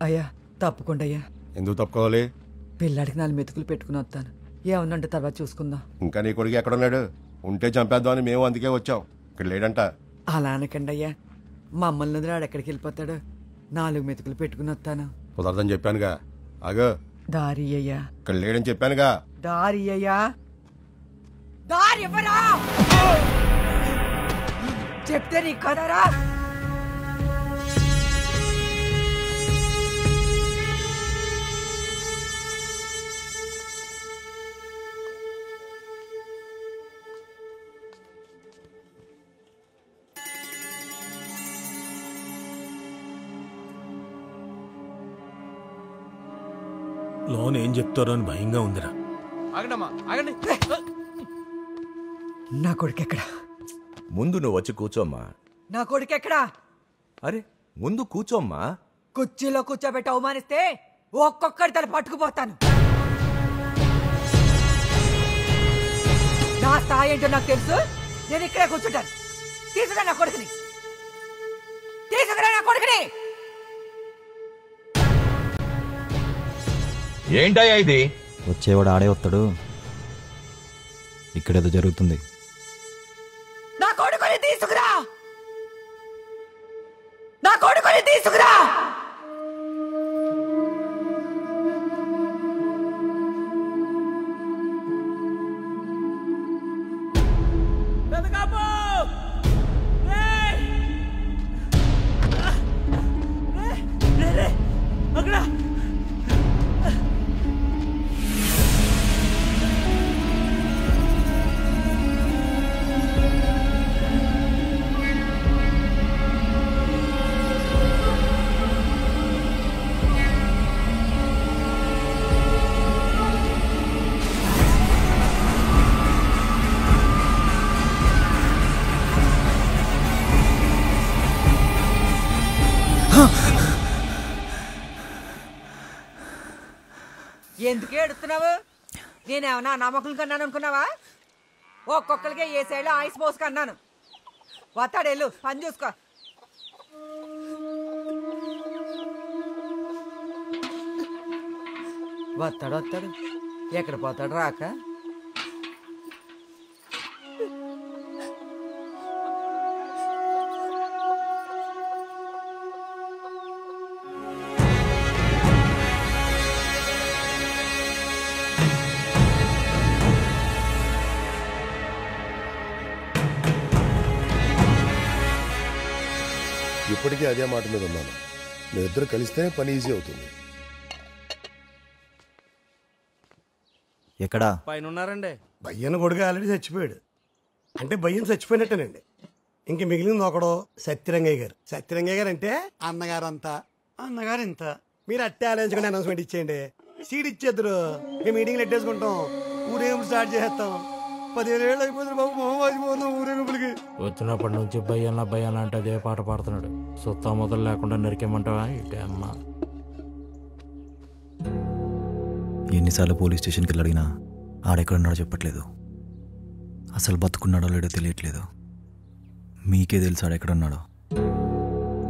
అయ్యా తప్పకుండా అయ్యా. ఎందుకు తప్పుకోవాలి? పిల్లాడికి 4 మెతుకులు పెట్టుకుని వస్తాను. ఏమన్నంటే తర్వాత చూసుకుందాం. ఇంకా నీ కొడుకు ఎక్కడున్నాడు? ఉంటే చంపేద్దామని మేము అందుకే వచ్చాం. ఇక్కడ లేడంట. అలా అనకండి అయ్యా, మమ్మల్ని వదిలాడు ఎక్కడికి వెళ్ళిపోతాడు. 4 మెతుకులు పెట్టుకుని వస్తాను. కుదరదని చెప్పానుగా. ఆగో దారి అయ్యా. ఇక్కడ లేడని చెప్పానుగా. దారి అయ్యా. దారివ్వరా చెప్తే నీకు కదరా. లోన్ ఏం చెప్తారో అని భయంగా ఉందిరా. ఆగండమ్మా ఆగండి. నా కొడుకెక్కడా? ముందు నువ్వు వచ్చి కూర్చోమ్మా. నా కొడుకెక్కడా? అరే ముందు కూర్చోమ్మా. కుర్చీలో కూర్చోబెట్టి అవమానిస్తే ఒక్కొక్కడి తల పట్టుకుపోతాను. నా స్థాయి ఏంటో నాకు తెలుసు. నేను ఇక్కడే కూర్చుంటాను. తీసుకురా నా కొడుకుని, తీసుకురా నా కొడుకుని. ఏంటయ్యా ఇది? వచ్చేవాడు ఆడే వస్తాడు. ఇక్కడేదో జరుగుతుంది. నా కొడుకుని తీసుకురా, నా కొడుకుని తీసుకురా. ఎందుకు ఏడుస్తున్నావు? నేనేమన్నా నమ్మకం కన్నాను అనుకున్నావా? ఒక్కొక్కరికే ఏ సైడ్లో ఐస్ పోసుకు అన్నాను. వస్తాడెళ్ళు, పని చూసుకో. వస్తాడు ఎక్కడ పోతాడు రాక. ఇప్పటికీ అదే మాట మీద ఉన్నాను. మీరిద్దరు కలిస్తేనే పని ఈజీ అవుతుంది. ఎక్కడా? పైన ఉన్నారండి. భయ్యన కొడుకు ఆల్రెడీ చచ్చిపోయాడు. అంటే భయ్యం చచ్చిపోయినట్టేనండి. ఇంక మిగిలింది ఒకడు సత్యరంగయ్య గారు. సత్యరంగయ్య గారు అంటే అన్నగారు అంతా, అన్నగారు ఇంత. మీరు అట్టే ఆలోచించుకుని అనౌన్స్మెంట్ ఇచ్చేయండి. సీడ్ ఇచ్చేద్దరు. మేము మీటింగ్లు ఎట్టేసుకుంటాం. ఊరేగింపు స్టార్ట్ చేసేస్తాం. 15 ఏళ్ళు అయిపోతుంది బాబు. మొహం ఊరేగింపులకి వచ్చినప్పటి నుంచి భయ్యన్న అంటే అదే పాట పాడుతున్నాడు. సుత్తా మొదలు లేకుండా నరికేమంటావా ఇటే అమ్మ. ఎన్నిసార్లు పోలీస్ స్టేషన్కి వెళ్ళి అడిగినా ఆడెక్కడున్నాడో చెప్పట్లేదు. అసలు బతుకున్నాడో లేడో తెలియట్లేదు. మీకే తెలుసు ఆడెక్కడున్నాడో.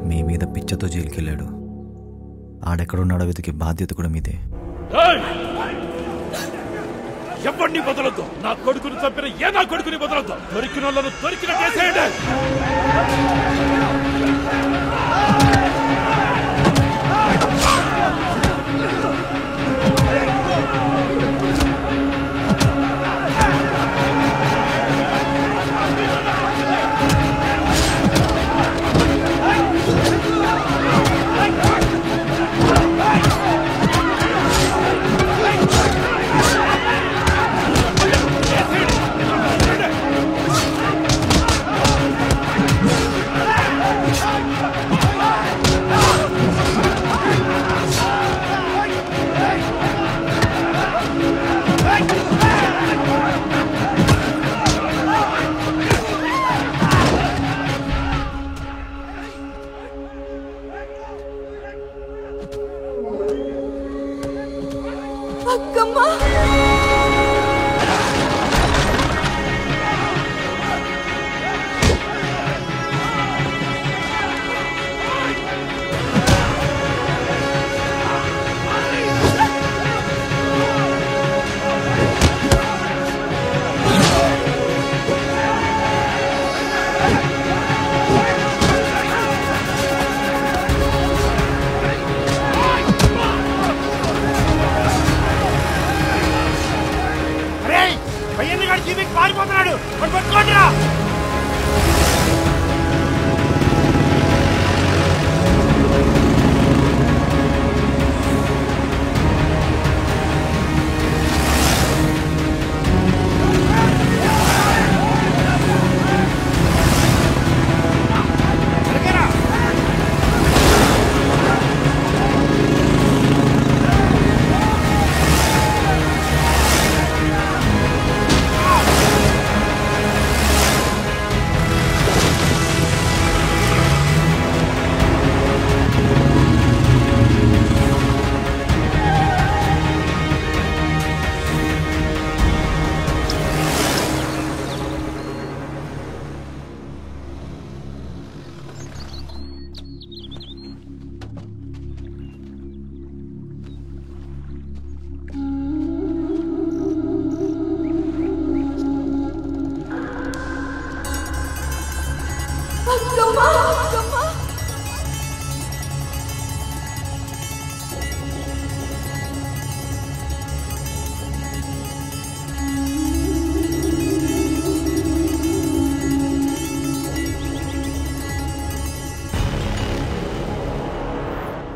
మీ మీద పిచ్చతో జైలుకి వెళ్ళాడు. ఆడెక్కడున్నాడో వెతికే బాధ్యత కూడా మీదే. ఎవరిని వదలొద్దు. నా కొడుకుని చంపిన నా కొడుకుని వదలొద్దు. దొరికిన వాళ్ళను దొరికినట్టు చేసేయండి.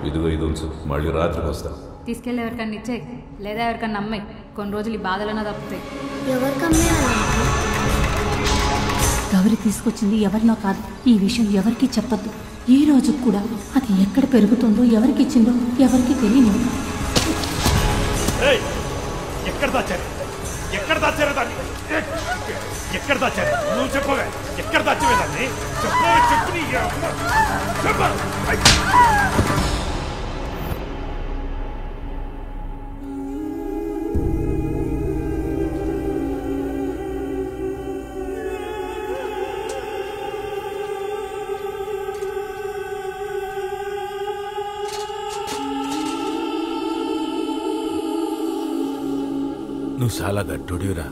ఇదిగో ఇది ఉంచు, మళ్ళీ రాత్రికి వస్తా. తీసుకెళ్ళి ఎవరికన్నా ఇచ్చేయి, లేదా ఎవరికన్నా అమ్మాయి. కొన్ని రోజులు ఈ బాధలన్నా తప్పుతాయి. గౌరి తీసుకొచ్చింది ఎవరినో కాదు. ఈ విషయం ఎవరికి చెప్పద్దు. ఈ రోజు కూడా అది ఎక్కడ పెరుగుతుందో, ఎవరికి ఇచ్చిందో ఎవరికి తెలియనివ్వదు. ఎక్కడ దాచారు? ఎక్కడ దాచారు దాన్ని? ఎక్కడ దాచారు? నువ్వు చెప్పవే, ఎక్కడ దాచవే దాన్ని? చెప్పవే, చెప్పు. నువ్వు చాలా గట్టుడిరా.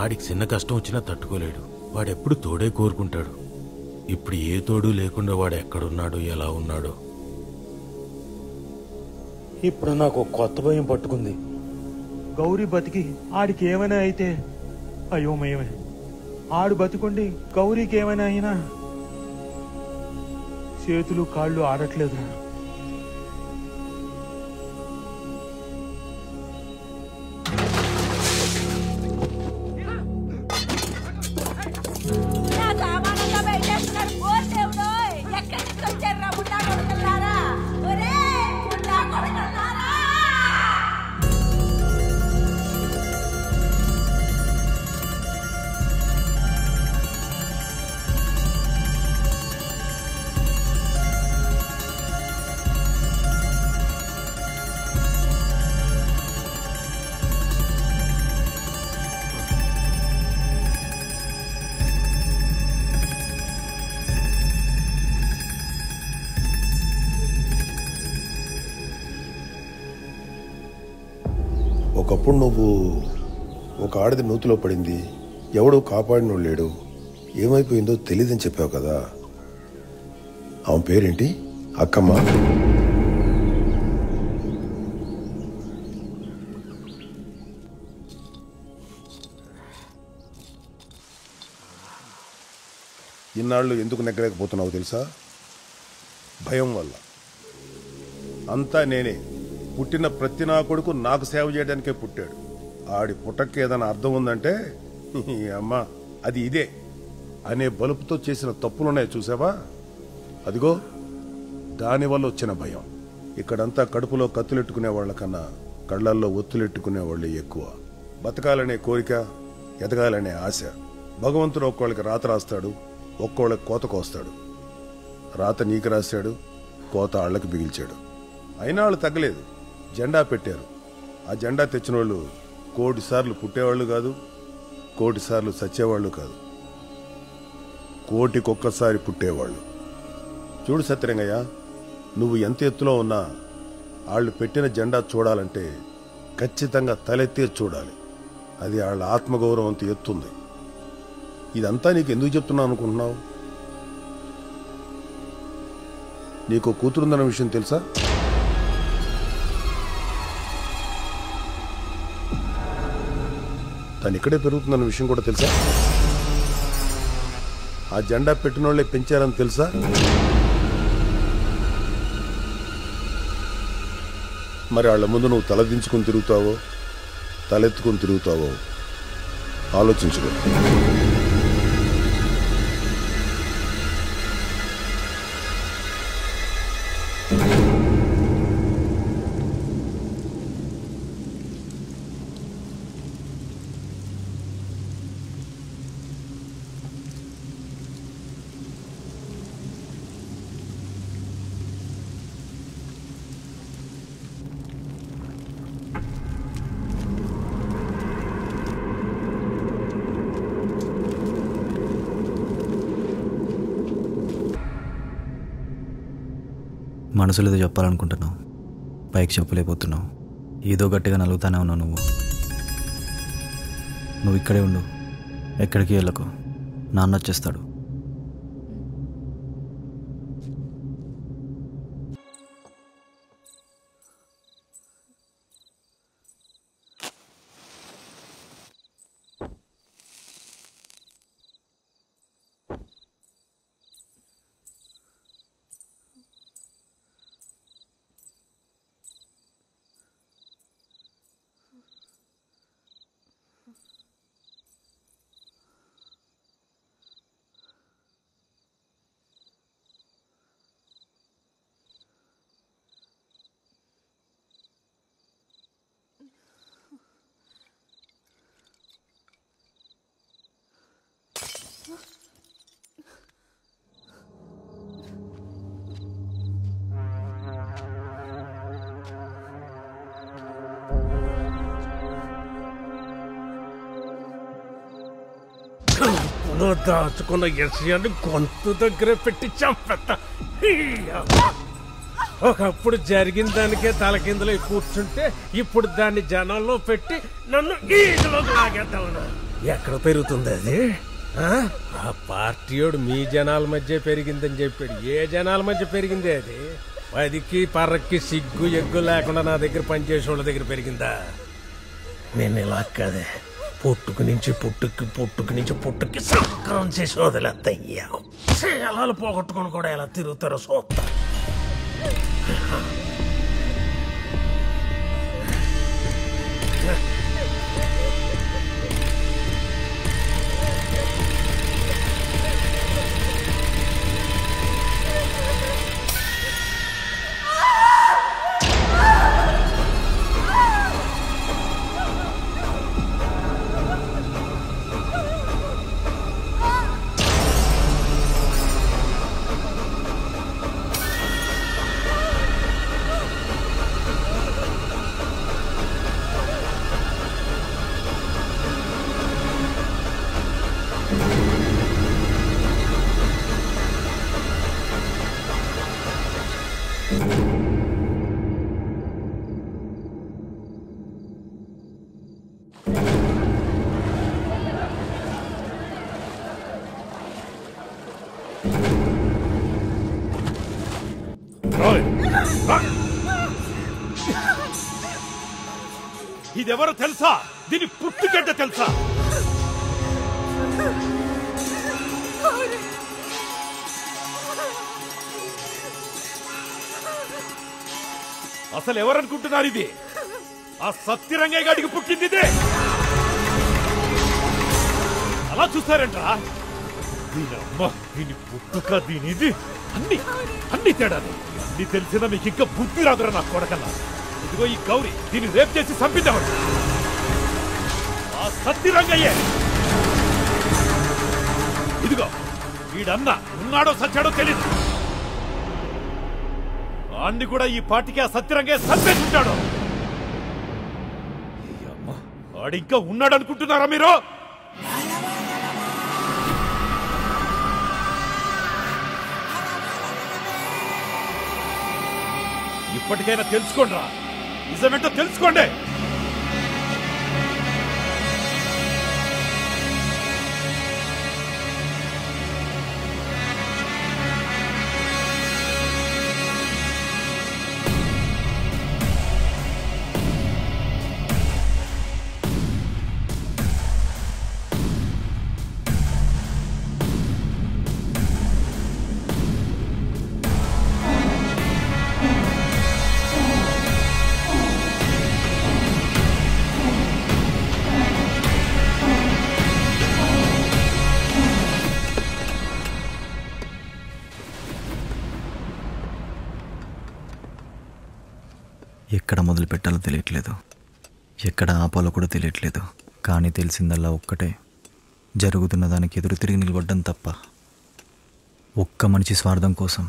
ఆడికి చిన్న కష్టం వచ్చినా తట్టుకోలేడు. వాడెప్పుడు తోడే కోరుకుంటాడు. ఇప్పుడు ఏ తోడు లేకుండా వాడు ఎక్కడున్నాడో, ఎలా ఉన్నాడో. ఇప్పుడు నాకు కొత్త భయం పట్టుకుంది. గౌరీ బతికి ఆడికి ఏమైనా అయితే అయోమయమే. ఆడు బతికుండి గౌరీకి ఏమైనా అయినా చేతులు కాళ్ళు ఆడట్లేదురా. ఒకప్పుడు నువ్వు ఒక ఆడది నూతిలో పడింది, ఎవడో కాపాడినోడు లేడు, ఏమైపోయిందో తెలియదని చెప్పావు కదా. ఆమె పేరేంటి? అక్కమ్మ. ఇన్నాళ్ళు ఎందుకు నెగ్గలేకపోతున్నావు తెలుసా? భయం వల్ల. అంతా నేనే. పుట్టిన ప్రతి నా కొడుకు నాకు సేవ చేయడానికే పుట్టాడు. ఆడి పుట్టకి ఏదైనా అర్థం ఉందంటే అమ్మ అది ఇదే అనే బలుపుతో చేసిన తప్పులున్నాయి చూసావా? అదిగో దానివల్ల వచ్చిన భయం. ఇక్కడంతా కడుపులో కత్తులెట్టుకునే వాళ్ళకన్నా కళ్ళల్లో ఒత్తులెట్టుకునే వాళ్ళే ఎక్కువ. బతకాలనే కోరిక, ఎదగాలనే ఆశ. భగవంతుడు ఒక్కోళ్ళకి రాత రాస్తాడు, ఒక్కోళ్ళకి కోత కోస్తాడు. రాత నీకు రాశాడు, కోత ఆళ్ళకి బిగిల్చాడు. అయినా వాళ్ళు తగ్గలేదు. జెండా పెట్టారు. ఆ జెండా తెచ్చిన వాళ్ళు 1,00,00,000 సార్లు పుట్టేవాళ్ళు కాదు, 1,00,00,000 సార్లు చచ్చేవాళ్ళు కాదు, 1,00,00,000కి ఒక్కసారి పుట్టేవాళ్ళు. చూడు సత్యరంగయ్య, నువ్వు ఎంత ఎత్తులో ఉన్నా వాళ్ళు పెట్టిన జెండా చూడాలంటే ఖచ్చితంగా తలెత్తే చూడాలి. అది వాళ్ళ ఆత్మగౌరవంతో ఎత్తుంది. ఇదంతా నీకు ఎందుకు చెప్తున్నాను అనుకుంటున్నావు? నీకు కూతురుందన్న విషయం తెలుసా? తను ఇక్కడే పెరుగుతుందన్న విషయం కూడా తెలుసా? ఆ జెండా పెట్టిన వాళ్ళే పెంచారని తెలుసా? మరి వాళ్ళ ముందు నువ్వు తలదించుకుని తిరుగుతావో తలెత్తుకుని తిరుగుతావో ఆలోచించుకో. మనసులో ఏదో చెప్పాలనుకుంటున్నావు, పైకి చెప్పలేకపోతున్నావు. ఏదో గట్టిగా నలుగుతానే ఉన్నావు. నువ్వు ఇక్కడే ఉండు, ఎక్కడికి వెళ్ళకు. నాన్న వచ్చేస్తాడు. మనసులో దాచుకున్న విషయాన్ని గొంతు దగ్గర పెట్టి చంపెత్త. ఒకప్పుడు జరిగిన దానికే తలకిందులో కూర్చుంటే ఇప్పుడు దాన్ని జనంలో పెట్టి నన్ను ఈజీలోకి లాగేద్దామన్నా. ఎక్కడ పెరుగుతుంది అది? ఆ పార్టీయోడు మీ జనాల మధ్య పెరిగిందని చెప్పాడు. ఏ జనాల మధ్య పెరిగింది అది? పదికి పర్రకి సిగ్గు ఎగ్గు లేకుండా నా దగ్గర పనిచేసే వాళ్ళ దగ్గర పెరిగిందా? నేను ఇలా కాదే, పుట్టుకు నుంచి పుట్టుకి సంక్రమం చేసి వదిలేద్దయ్యావు. శీలాలు పోగొట్టుకుని కూడా ఎలా తిరుగుతారో చూస్తా. ఇదెవరో తెలుసా? దీని పుట్టుగడ్డ తెలుసా? అసలు ఎవరనుకుంటున్నారు ఇది? ఆ సత్యరంగయ్య గాడికి పుట్టింది ఇదే. అలా చూస్తారంటరా? దీని పుట్టుక, దీనిది అన్ని తేడాలు. అన్ని తెలిసినా మీకు ఇంకా బుద్ధి రాదురా నా కొడకల్లా. ఇదిగో ఈ గౌరీ దీన్ని రేప్ చేసి చంపిద్దామని. ఆ సత్యరంగయ్యే. ఇదిగో వీడన్నా ఉన్నాడో సచ్చాడో తెలీదు. అన్ని కూడా ఈ పార్టీకి ఆ సత్యరంగయ్య చంపేసుంటాడు. వాడింకా ఉన్నాడు అనుకుంటున్నారా మీరు? ఇప్పటికైనా తెలుసుకోండిరా, నిజమేంటో తెలుసుకోండి. ఎక్కడ మొదలు పెట్టాలో తెలియట్లేదు, ఎక్కడ ఆపాలో కూడా తెలియట్లేదు. కానీ తెలిసిందల్లా ఒక్కటే, జరుగుతున్న దానికి ఎదురు తిరిగి నిలబడ్డం తప్ప. ఒక్క మనిషి స్వార్థం కోసం,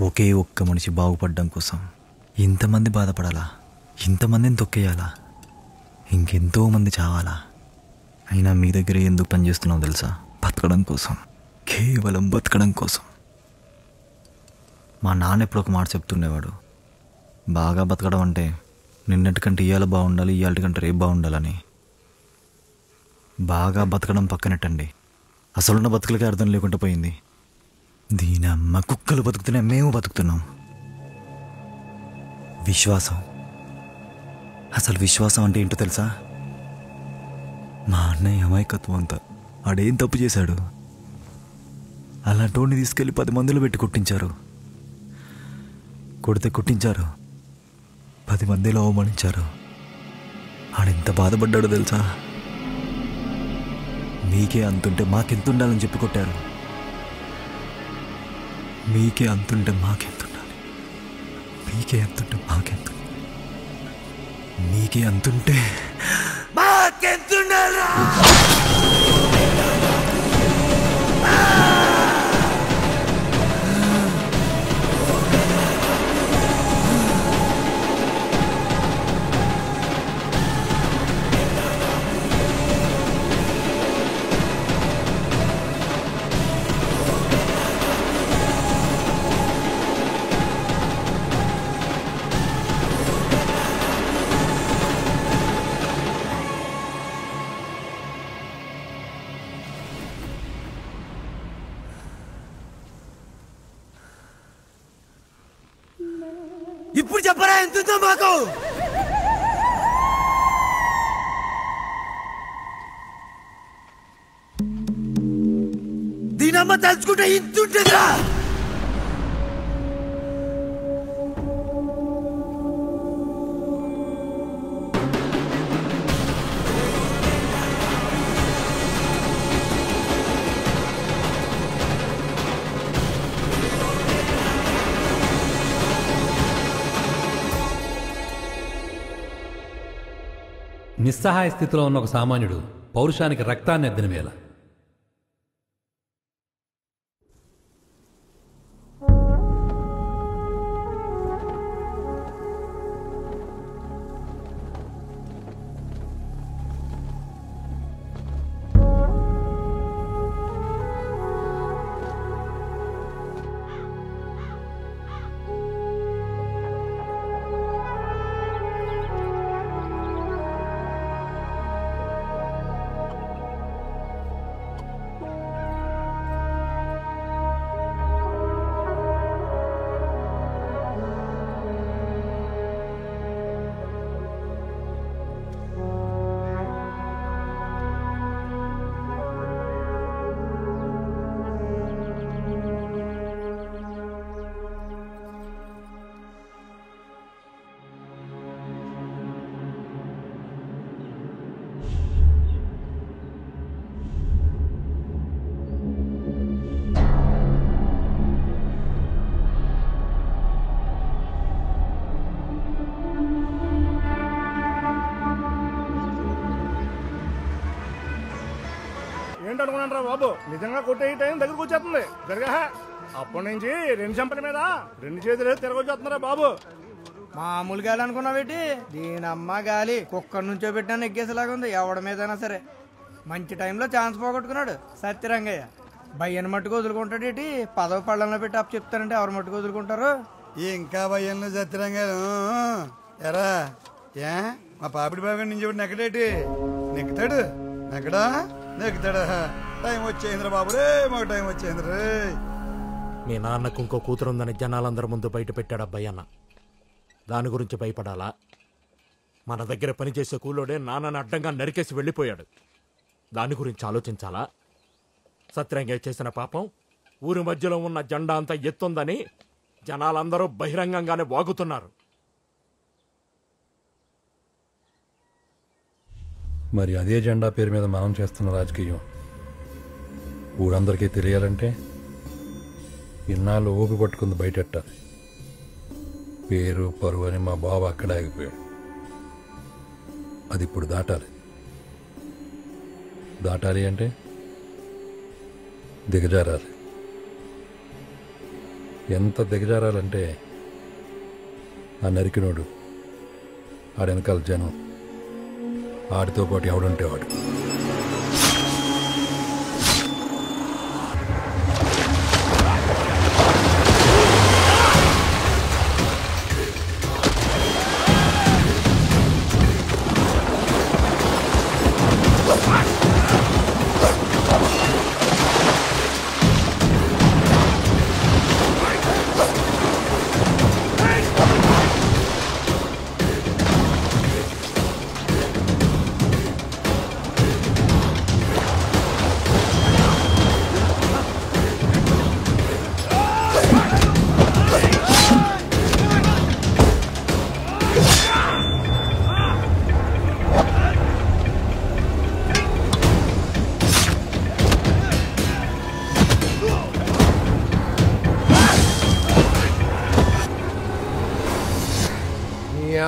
ఒకే ఒక్క మనిషి బాగుపడడం కోసం ఇంతమంది బాధపడాలా? ఇంతమందిని తొక్కేయాలా? ఇంకెంతోమంది చావాలా? అయినా మీ దగ్గర ఎందుకు పనిచేస్తున్నావు తెలుసా? బతకడం కోసం, కేవలం బతకడం కోసం. మా నాన్న ఎప్పుడు ఒక మాట చెప్తుండేవాడు, బాగా బతకడం అంటే నిన్నటికంటే ఇవాళ బాగుండాలి, ఇవాళకంటే రేపు బాగుండాలని. బాగా బతకడం పక్కనట్టండి, అసలున్న బతుకులకే అర్థం లేకుండా పోయింది. దీని అమ్మ కుక్కలు బతుకుతున్నాయి, మేము బతుకుతున్నాం. విశ్వాసం, అసలు విశ్వాసం అంటే ఏంటో తెలుసా? మా అన్నయ్య అమాయకత్వం అంతా. ఆడేం తప్పు చేశాడు? అలాంటి తీసుకెళ్ళి 10 మందిలో పెట్టి కొట్టించారు. కొడితే కొట్టించారు, 10 మందిలో అవమానించారు. ఆడెంత బాధపడ్డాడో తెలుసా? మీకే అంతుంటే మాకెంత ఉండాలని చెప్పి కొట్టారు. మీకే అంతుంటే మాకెంత ఉండాలి, మీకే అంతుంటే మాకెంత, మీకే అంతుంటే మాకెంతుండాలా? ఇప్పుడు చెప్పరా ఎంత మాకు? దీనమ్మ తలుచుకుంటే ఇంతుంటుందిరా. నిస్సహాయ స్థితిలో ఉన్న ఒక సామాన్యుడు పౌరుషానికి రక్తాన్ని ఎద్దిన వేళ ఏంటనుకున్నాను బాబు, నిజంగా కొట్టే టైం దగ్గరకు వచ్చేస్తుంది. జరగా అప్పటి నుంచి 2 చెంపల మీద 2 చేతులు తిరగొచ్చేస్తున్నారా బాబు. మామూలు గాలి అనుకున్నావేటి? దీనమ్మ గాలి కుక్కర్ నుంచో పెట్టినా ఎగ్గేసేలాగా ఉంది. ఎవడి మీదైనా సరే మంచి టైంలో ఛాన్స్ పోగొట్టుకున్నాడు సత్యరంగయ్య. భయ్యను మట్టుకు వదులుకుంటాడేటి? పదవి పళ్ళంలో పెట్టి అప్పు చెప్తానంటే ఎవరు మట్టుకు వదులుకుంటారు? ఇంకా భయ్యంలో సత్యరంగయ్య ఎరా ఏ మా పాపిడి బాబు నుంచి నెక్కడేటి? నెక్కుతాడు నెక్కడా నెక్కుతాడా? టైం వచ్చేంద్ర బాబు రే, మాకు టైం వచ్చేంద్ర రే. మీ నాన్నకు ఇంకో కూతురుందని జనాలందరి ముందు బయట పెట్టాడు అబ్బాయన్న. దాని గురించి భయపడాలా? మన దగ్గర పనిచేసే కూలోడే నాన్నని అడ్డంగా నరికేసి వెళ్ళిపోయాడు. దాని గురించి ఆలోచించాలా? సత్యరంగయ్య చేసిన పాపం ఊరి మధ్యలో ఉన్న జెండా అంతా ఎత్తుందని జనాలందరూ బహిరంగంగానే వాగుతున్నారు. మరి అదే జెండా పేరు మీద మనం చేస్తున్న రాజకీయం ఊరందరికీ తెలియాలంటే ఇన్నాళ్ళు ఊపి పట్టుకుంది బయటెట్టాలి. పేరు పరువు అని మా బాబు అక్కడ ఆగిపోయాడు. అది ఇప్పుడు దాటాలి. దాటాలి అంటే దిగజారాలి. ఎంత దిగజారాలంటే ఆ నరికినోడు, ఆడ వెనకాల జనం, ఆడితో పాటు ఎవడుంటే వాడు.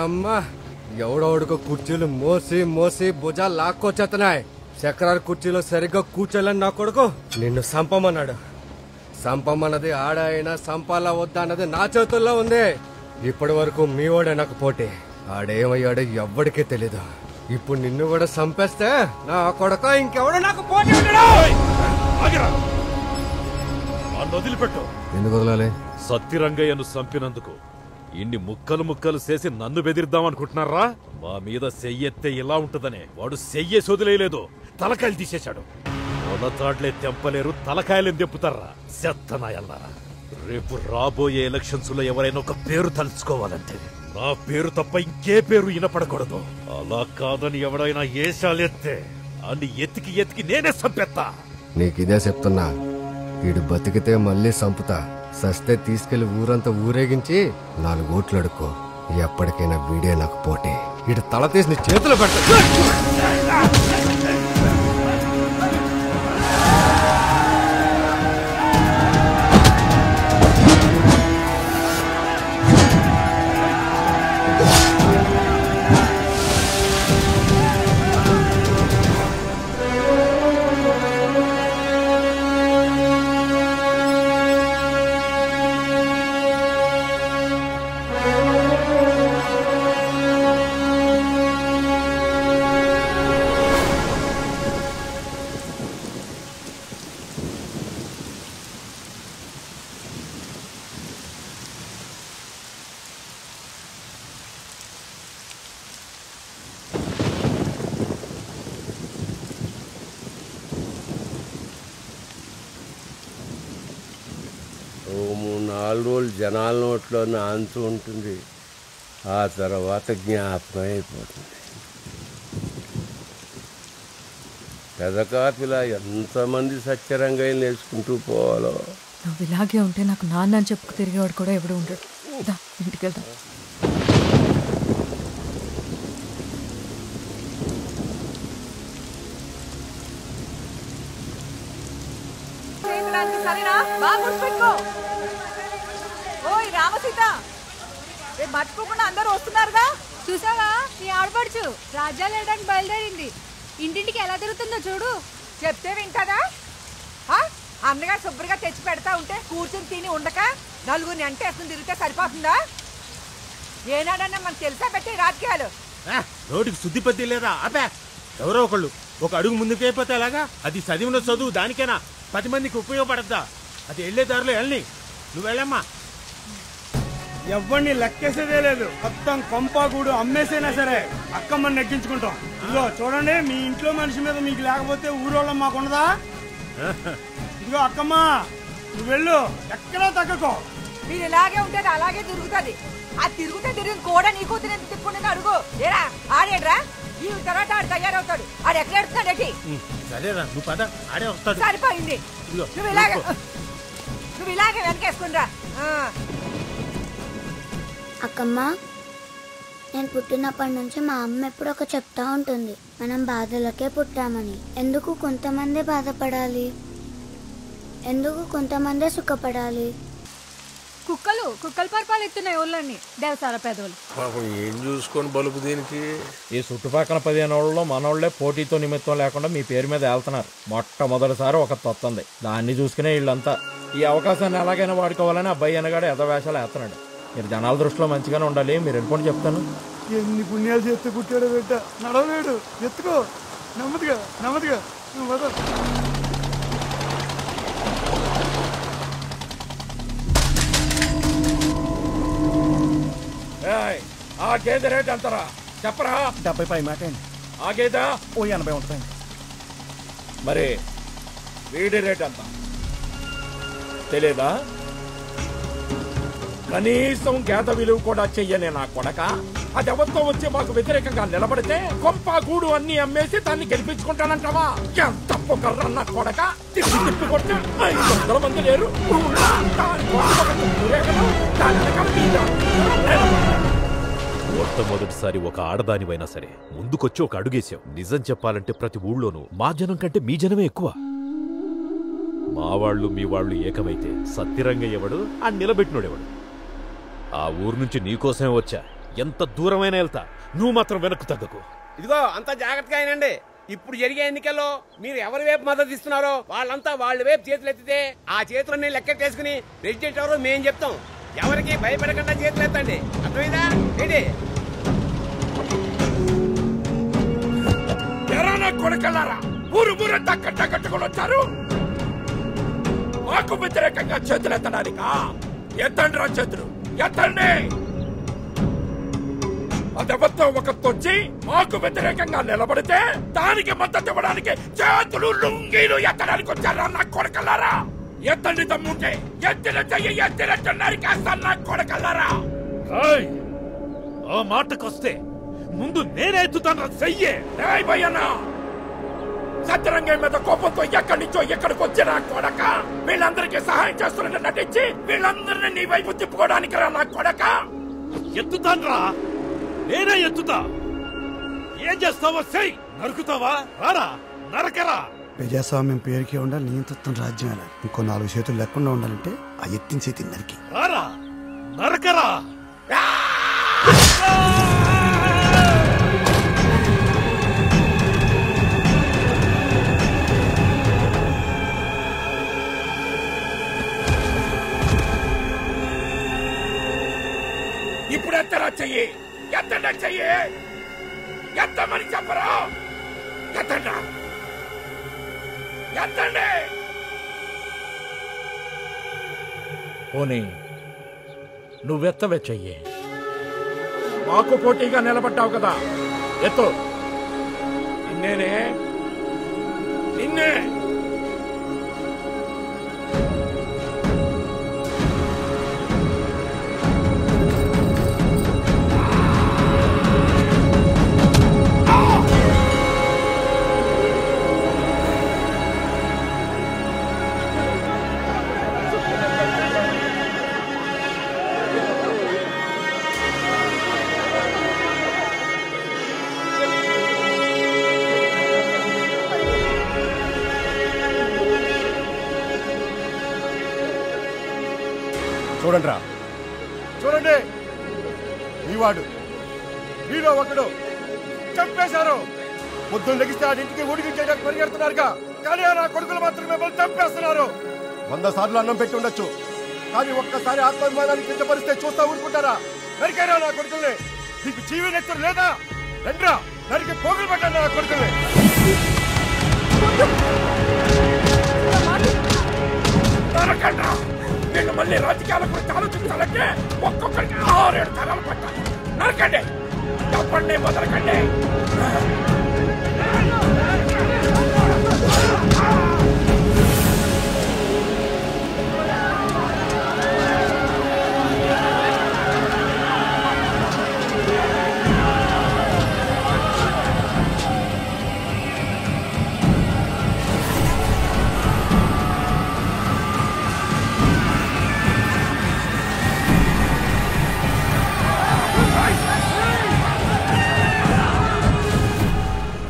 అమ్మ ఎవడోడుకో కుర్చీలు మోసి మోసి భుజాలు లాక్కొచ్చేస్తున్నాయి. చక్రాల కుర్చీలో సరిగ్గా కూర్చోలేని నా కొడుకు నిన్ను సంపమన్నాడు. సంపమన్నది ఆడ అయినా సంపాలా వద్దా అన్నది నా చేతుల్లో ఉంది. ఇప్పటి వరకు మీ వాడే నాకు పోటీ. ఆడేమయ్యాడో ఎవ్వడికే తెలీదు. ఇప్పుడు నిన్ను కూడా సంపేస్తే నా కొడుకు ఇంకెవడో నాకు పోటీ వదిలిపెట్టు. ఎందుకు వదలాలి? సత్యరంగయ్యను చంపినందుకు ఇన్ని ముక్కలు ముక్కలు చేసి నన్ను బెదిరిద్దామనుకుంటున్నారా? మా మీద సెయ్యెత్తే ఇలా ఉంటుందనే వాడు సెయ్యే సొదిలేయలేదు, తలకాయలు తీసేశాడు. మొలతాడ్లే తెంపలేరు, తలకాయలేం తెంపుతారా? చెత్తనాయల్లారా. రేపు రాబోయే ఎలక్షన్స్ లో ఎవరైనా ఒక పేరు తలుచుకోవాలంటే నా పేరు తప్ప ఇంకే పేరు వినపడకూడదు. అలా కాదని ఎవడైనా ఏషాలెత్తే అని ఎతికి నేనే సంపెత్తా. నీకిదే చెప్తున్నా, వీడు బతికితే మళ్ళీ సంపుతా, సస్తే తీసుకెళ్లి ఊరంతా ఊరేగించి 4 ఓట్లు అడుక్కో. ఎప్పటికైనా వీడే నాకు పోటీ. వీడు తల తీసి నీ చేతిలో పెట్ట. ఓ 3-4 రోజులు జనాల నోట్లో నాంతూ ఉంటుంది. ఆ తర్వాత జ్ఞాపకం అయిపోతుంది. పెదకాపిలా ఎంతమంది సత్యరంగయ్యలు నేర్చుకుంటూ పోవాలో. నువ్వు ఇలాగే ఉంటే నాకు నాన్న అని చెప్పుకు తిరిగేవాడు కూడా ఎవడు ఉండడు. ఇంటికి వెళ్దాం. సరేనా? బాగా గుర్తుపెట్టుకో. ఓయ్ రామసీత, రేపు మర్చిపోకుండా అందరూ వస్తున్నారుగా. చూసావా నీ ఆడపడుచు రాజ్యాలు వేయడానికి బయలుదేరింది. ఇంటింటికి ఎలా తిరుగుతుందో చూడు. చెప్తే వింటాదా? అన్నగారు శుభ్రంగా తెచ్చి పెడతా ఉంటే కూర్చొని తిని ఉండక నలుగురిని అంటేసుకుని తిరిగితే సరిపోతుందా? ఏనాడన్నా మనకు తెలుసా పెట్టే రాజకీయాలు? నోటికి శుద్ధి పద్ది లేదా? ఆపే. ఎవరో ఒకళ్ళు ఒక అడుగు ముందుకైపోతే ఎలాగా? అది చదివిన చదువు దానికేనా? 10 మందికి ఉపయోగపడద్దా? అది వెళ్లే దారిలో వెళ్ళని. నువ్వు వెళ్ళమ్మా. ఎవరిని లెక్కేసేదే లేదు. మొత్తం కొంపాగూడు అమ్మేసైనా సరే అక్కమ్మని నెగ్గించుకుంటాం. ఇదిగో చూడండి, మీ ఇంట్లో మనిషి మీద మీకు లేకపోతే ఊరోళ్ళం మాకుండదా? ఇదిగో అక్కమ్మ, నువ్వు వెళ్ళు, ఎక్కడా తగ్గకో. మీరు ఇలాగే ఉంటే అలాగే తిరుగుతుంది. ఆ తిరుగుతే తిరిగి కూడా నీ కూతురు ఎంత తిప్పుకుంటుంది అడుగు. ఏరా ఆడేడ్రా, ఈ తర్వాత ఆడు తయారవుతాడు. ఆడు ఎక్కడ ఎడుతున్నాడేటి? సరేరా, నువ్వు పద, ఆడే వస్తాడు. సరిపోయింది. నువ్వు ఇలాగే వెనకేసుకునిరా. అక్కమ్మ, నేను పుట్టినప్పటి నుంచి మా అమ్మ ఎప్పుడు ఒక చెప్తా ఉంటుంది, మనం బాధలకే పుట్టామని. ఎందుకు కొంతమంది బాధపడాలి? ఎందుకు కొంతమంది సుఖపడాలి? కుక్కలు పరపాలు ఎత్తున్నాయి ఊళ్ళన్నీ దేవసాల పెదవులు. పాపం ఏం చూసుకొని బలుపు దీనికి. ఈ చుట్టుపక్కల 15 ఏళ్లలో మనోళ్లే పోటీతో నిమిత్తం లేకుండా మీ పేరు మీద వెళ్తున్నారు. మొట్టమొదటిసారి ఒక తొత్తంది, దాన్ని చూసుకునే వీళ్ళంతా ఈ అవకాశాన్ని ఎలాగైనా వాడుకోవాలని అబ్బాయి అనగాడు ఎదవేషాలు వేస్తున్నాడు. మీరు జనాల దృష్టిలో మంచిగానే ఉండాలి. మీరు వెళ్ళిపోండి చెప్తాను. ఎన్ని పుణ్యాలు చేస్తే పుట్టాడు బిడ్డ. నడవలేడు, ఎత్తుకో. నెమ్మదిగా నెమ్మదిగా నువ్వు వద. ఆ గేదె రేట్ ఎంతరా చెప్పరా? 70 మాట అండి. ఆ గేదె ఓ 80 ఉంటుంది. మరి వీడి రేట్ ఎంత తెలియదా? కనీసం గేద విలువ కూడా చెయ్యనే నా కొడక. అది ఎవరితో వచ్చి మాకు వ్యతిరేకంగా నిలబడితే కొంప గూడు అన్ని అమ్మేసి దాన్ని గెలిపించుకుంటానంటావా? ఎంత పొగర్రా నా కొడక. తిప్పి కొడితే 500 మంది లేరు. మొట్టమొదటిసారి ఒక ఆడదానివైనా సరే ముందుకొచ్చి ఒక అడుగేశావు. నిజం చెప్పాలంటే ప్రతి ఊళ్ళోనూ మా జనం కంటే మీ జనమే ఎక్కువ. మా వాళ్ళు మీ వాళ్ళు ఏకమైతే సత్యరంగయ్య ఎవడు, ఆ నిలబెట్టినోడెవడు? ఆ ఊరు నుంచి నీకోసమే వచ్చా. ఎంత దూరమైనా వెళ్తా, నువ్వు మాత్రం వెనక్కు తగ్గకు. ఇదిగో అంత జాగ్రత్తగా అయినండి. ఇప్పుడు జరిగే ఎన్నికల్లో మీరు ఎవరి వైపు మద్దతు ఇస్తున్నారో వాళ్ళంతా వాళ్ళ వైపు చేతులు ఎత్తితే ఆ చేతులన్నీ లెక్కెట్టేసుకుని ప్రెసిడెంట్ ఎవరో మేం చెప్తాం. ఎవరికి భయపడకుండా చేతులు ఎత్తండి. అర్థమైందా? ఏంటి కొడుకల్లారా, ఊరు ఊరంతా కట్టుకొని వచ్చారు. మాకు వ్యతిరేకంగా చేతులు ఎత్తడానికా? ఎత్తండి రా చేతులు, ఎత్తండి. అదెవరితో ఒకతొచ్చి మాకు వ్యతిరేకంగా నిలబడితే దానికి మద్దతు ఇవ్వడానికి చేతులు లుంగీలు ఎత్తడానికి వచ్చారా నా కొడుకల్లారా? ఎత్తండి తమ్ముంటే ఎత్తిన చెయ్యి ఎత్తినట్టు నరికేస్తాను నా కొడకల్లారా. ఆ మాటకొస్తే ముందు నేనే ఎత్తుతాను చెయ్యే. భయ్యన్నా సత్యరంగం మీద కోపంతో ఎక్కడి నుంచో ఎక్కడికి వచ్చినా కొడక వీళ్ళందరికీ సహాయం చేస్తున్నట్టు నటించి వీళ్ళందరినీ నీ వైపు తిప్పుకోవడానికి రా నా కొడక. ఎత్తుతాన్రా, నేనే ఎత్తుతా. ఏం చేస్తావో చెయ్యి. నరుకుతావా? రారా, నరకరా. ప్రజాస్వామ్యం పేరుకే ఉండాలి, నియంత్రితం రాజ్యం అలా. ఇంకో 4 చేతులు లేకుండా ఉండాలంటే ఆ ఎత్తిన చేతి నరికి రారా, నరకరా. ఇప్పుడు ఎత్తరా చెయ్యి, ఎత్తండి చెయ్యి, ఎత్తమని చెప్పరా. ఎత్తండి ఎత్తండి. పోనీ నువ్వెత్తవే చెయ్యి. మాకు పోటీగా నిలబడ్డావు కదా, ఎత్తు. నిన్నేనే నిన్నే. చూడండి రా, చూడండి. ఈ వాడు వీడో ఒకడు చంపేశారు. పొద్దున్న లెగిస్తే ఆ ఇంటికి ఊడికి చేయడానికి పరిగెడుతున్నారుగా, కానీ నా కొడుకులు మాత్రం మిమ్మల్ని చంపేస్తున్నారు. 100 సార్లు అన్నం పెట్టి ఉండొచ్చు, కానీ ఒక్కసారి ఆత్మాభిమానాన్ని కించపరిస్తే చూస్తా ఊరుకుంటారా? నరికైనా నా కొడుకుల్ని. నీకు జీవి నెత్తరు లేదా? రండ్రా, నరికి పోగులు పెట్టండి నా కొడుకుల్ని. నరకండ్రా. నేను మళ్ళీ రాజకీయాల గురించి ఆలోచించాలంటే ఒక్కొక్కరికి 6-7 తరాలు పట్టాలి. నరకండి, తప్పండి, మొదలకండి.